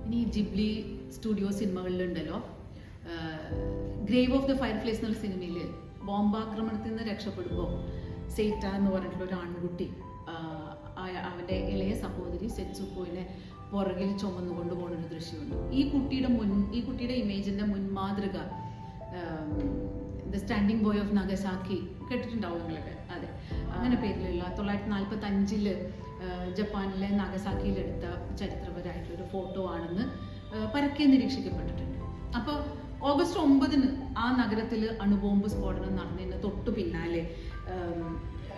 ഇനി ജിബ്ലി സ്റ്റുഡിയോ സിനിമകളിലുണ്ടല്ലോ, ഗ്രേവ് ഓഫ് ദ ഫയർഫ്ലൈസ് എന്നുള്ള സിനിമയിൽ ബോംബാക്രമണത്തിൽ നിന്ന് രക്ഷപ്പെടുമ്പോൾ സെയ്റ്റ എന്ന് പറഞ്ഞിട്ടുള്ള ഒരു ആൺകുട്ടി അവൻ്റെ ഇളയ സഹോദരി സെറ്റ്സുക്കോയിനെ പുറകിൽ ചുമന്നു കൊണ്ടുപോകുന്ന ഒരു ദൃശ്യമുണ്ട്. ഈ കുട്ടിയുടെ ഇമേജിന്റെ മുൻമാതൃക ദ സ്റ്റാൻഡിംഗ് ബോയ് ഓഫ് നഗസാക്കി കേട്ടിട്ടുണ്ടാവും നിങ്ങളൊക്കെ. അതെ, അങ്ങനെ പേരിലുള്ള 1945 ജപ്പാനിലെ നഗസാക്കിയിലെടുത്ത ചരിത്രപരമായിട്ടുള്ളൊരു ഫോട്ടോ ആണെന്ന് പരക്കെ നിരീക്ഷിക്കപ്പെട്ടിട്ടുണ്ട്. അപ്പോൾ ഓഗസ്റ്റ് 9 ആ നഗരത്തിൽ അണുബോംബ് സ്ഫോടനം നടന്നതിന് തൊട്ടു പിന്നാലെ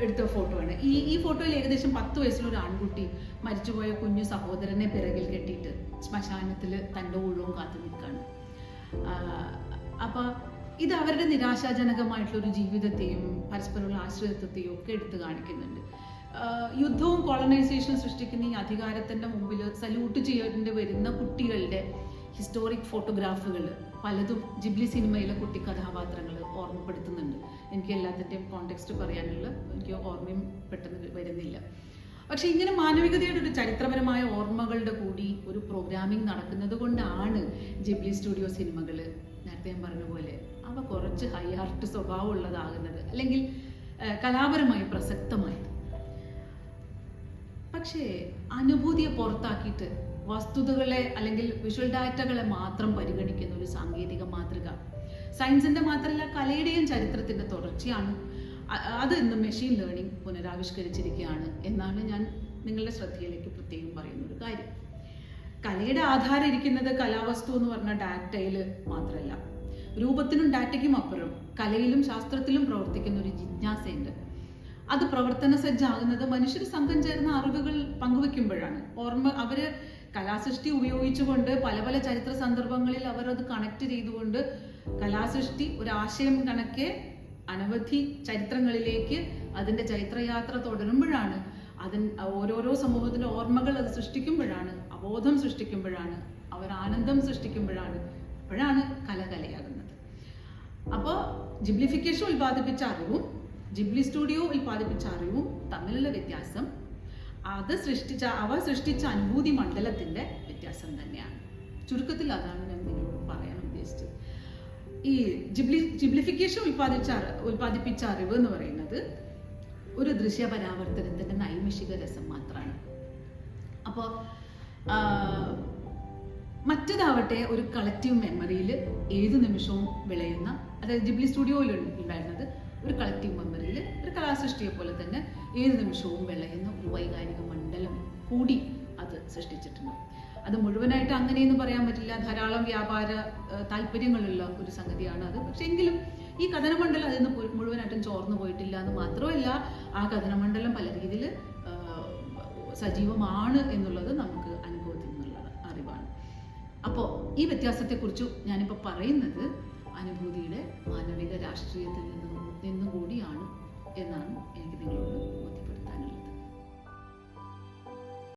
എടുത്ത ഫോട്ടോ ആണ്. ഈ ഫോട്ടോയിൽ ഏകദേശം 10 വയസ്സുള്ള ഒരു ആൺകുട്ടി മരിച്ചുപോയ കുഞ്ഞു സഹോദരനെ പിറകിൽ കെട്ടിയിട്ട് ശ്മശാനത്തിൽ തൻ്റെ ഊഴവും കാത്തു നിൽക്കുകയാണ്. അപ്പൊ ഇത് അവരുടെ നിരാശാജനകമായിട്ടുള്ള ഒരു ജീവിതത്തെയും പരസ്പരമുള്ള ആശ്രയത്വത്തെയും ഒക്കെ എടുത്തു കാണിക്കുന്നുണ്ട്. യുദ്ധവും കോളനൈസേഷനും സൃഷ്ടിക്കുന്ന ഈ അധികാരത്തിന്റെ മുമ്പിൽ സല്യൂട്ട് ചെയ്യേണ്ടി വരുന്ന കുട്ടികളുടെ ഹിസ്റ്റോറിക് ഫോട്ടോഗ്രാഫുകൾ പലതും ജിബ്ലി സിനിമയിലെ കുട്ടി കഥാപാത്രങ്ങൾ ഓർമ്മപ്പെടുത്തുന്നുണ്ട്. എനിക്ക് എല്ലാത്തിൻ്റെയും കോണ്ടെക്സ്റ്റ് പറയാനുള്ള എനിക്ക് ഓർമ്മയും പെട്ടെന്ന് വരുന്നില്ല. പക്ഷെ ഇങ്ങനെ മാനവികതയുടെ ഒരു ചരിത്രപരമായ ഓർമ്മകളുടെ കൂടി ഒരു പ്രോഗ്രാമിംഗ് നടക്കുന്നത് കൊണ്ടാണ് ജിബ്ലി സ്റ്റുഡിയോ സിനിമകൾ, നേരത്തെ ഞാൻ പറഞ്ഞ പോലെ, അവ കുറച്ച് ഹൈ ആർട്ട് സ്വഭാവമുള്ളതാകുന്നത് അല്ലെങ്കിൽ കലാപരമായി പ്രസക്തമായത്. പക്ഷേ അനുഭൂതിയെ പുറത്താക്കിയിട്ട് വസ്തുതകളെ അല്ലെങ്കിൽ വിഷ്വൽ ഡാറ്റകളെ മാത്രം പരിഗണിക്കുന്ന ഒരു സാങ്കേതിക മാതൃക സയൻസിന്റെ മാത്രമല്ല കലയുടെയും ചരിത്രത്തിന്റെ തുടർച്ചയാണ്. അത് ഇന്ന് മെഷീൻ ലേണിംഗ് പുനരാവിഷ്കരിച്ചിരിക്കുകയാണ് എന്നാണ് ഞാൻ നിങ്ങളുടെ ശ്രദ്ധയിലേക്ക് പ്രത്യേകം പറയുന്ന ഒരു കാര്യം. കലയുടെ ആധാരം ഇരിക്കുന്നത് കലാവസ്തു എന്ന് പറഞ്ഞ ഡാറ്റയിൽ മാത്രമല്ല, രൂപത്തിനും ഡാറ്റയ്ക്കും അപ്പുറം കലയിലും ശാസ്ത്രത്തിലും പ്രവർത്തിക്കുന്ന ഒരു ജിജ്ഞാസയുണ്ട്. അത് പ്രവർത്തന സജ്ജാകുന്നത് മനുഷ്യർ സംഘം ചേർന്ന അറിവുകൾ പങ്കുവെക്കുമ്പോഴാണ്. അവര് കലാസൃഷ്ടി ഉപയോഗിച്ചുകൊണ്ട് പല പല ചരിത്ര സന്ദർഭങ്ങളിൽ അവർ അത് കണക്ട് ചെയ്തുകൊണ്ട് കലാസൃഷ്ടി ഒരു ആശയം കണക്കെ അനവധി ചരിത്രങ്ങളിലേക്ക് അതിന്റെ ചരിത്രയാത്ര തുടരുമ്പോഴാണ്, ഓരോരോ സമൂഹത്തിന്റെ ഓർമ്മകൾ അത് സൃഷ്ടിക്കുമ്പോഴാണ്, അബോധം സൃഷ്ടിക്കുമ്പോഴാണ്, അവർ ആനന്ദം സൃഷ്ടിക്കുമ്പോഴാണ്, അപ്പോഴാണ് കലയാകുന്നത്. അപ്പോൾ ജിബ്ലിഫിക്കേഷൻ ഉൽപ്പാദിപ്പിച്ച അറിവും ജിബ്ലി സ്റ്റുഡിയോ ഉൽപ്പാദിപ്പിച്ച അറിവും തമ്മിലുള്ള വ്യത്യാസം അവ സൃഷ്ടിച്ച അനുഭൂതി മണ്ഡലത്തിന്റെ വ്യത്യാസം തന്നെയാണ്. ചുരുക്കത്തിൽ അതാണ് ഞാൻ നിങ്ങളോട് പറയാൻ ഉദ്ദേശിച്ചത്. ഈ ജിബ്ലിഫിക്കേഷൻ ഉൽപ്പാദിപ്പിച്ച അറിവ് എന്ന് പറയുന്നത് ഒരു ദൃശ്യപരാവർത്തനത്തിന്റെ നൈമിഷിക രസം മാത്രമാണ്. അപ്പോൾ മറ്റേതാവട്ടെ ഒരു കളക്റ്റീവ് മെമ്മറിയിൽ ഏത് നിമിഷവും വിളയുന്ന, അതായത് ജിബ്ലി സ്റ്റുഡിയോയിൽ ഉണ്ടായിരുന്നത് ഒരു കളക്റ്റീവ് മെമ്മറിയിൽ ഒരു കലാസൃഷ്ടിയെ പോലെ തന്നെ ഏത് നിമിഷവും വിളയുന്ന ഒരു വൈകാരിക മണ്ഡലം കൂടി അത് സൃഷ്ടിച്ചിട്ടുണ്ട്. അത് മുഴുവനായിട്ട് അങ്ങനെയെന്ന് പറയാൻ പറ്റില്ല, ധാരാളം വ്യാപാര താല്പര്യങ്ങളുള്ള ഒരു സംഗതിയാണ് അത്. പക്ഷെ എങ്കിലും ഈ കഥനമണ്ഡലം അതിൽ നിന്ന് മുഴുവനായിട്ടും ചോർന്നു പോയിട്ടില്ല എന്ന് മാത്രമല്ല, ആ കഥനമണ്ഡലം പല രീതിയിൽ സജീവമാണ് എന്നുള്ളത് നമുക്ക് അനുഭവത്തിൽ നിന്നുള്ള അറിവാണ്. അപ്പോൾ ഈ വ്യത്യാസത്തെക്കുറിച്ച് ഞാനിപ്പോൾ പറയുന്നത് അനുഭൂതിയുടെ മാനവിക രാഷ്ട്രീയത്തിൽ നിന്നും കൂടിയാണ്.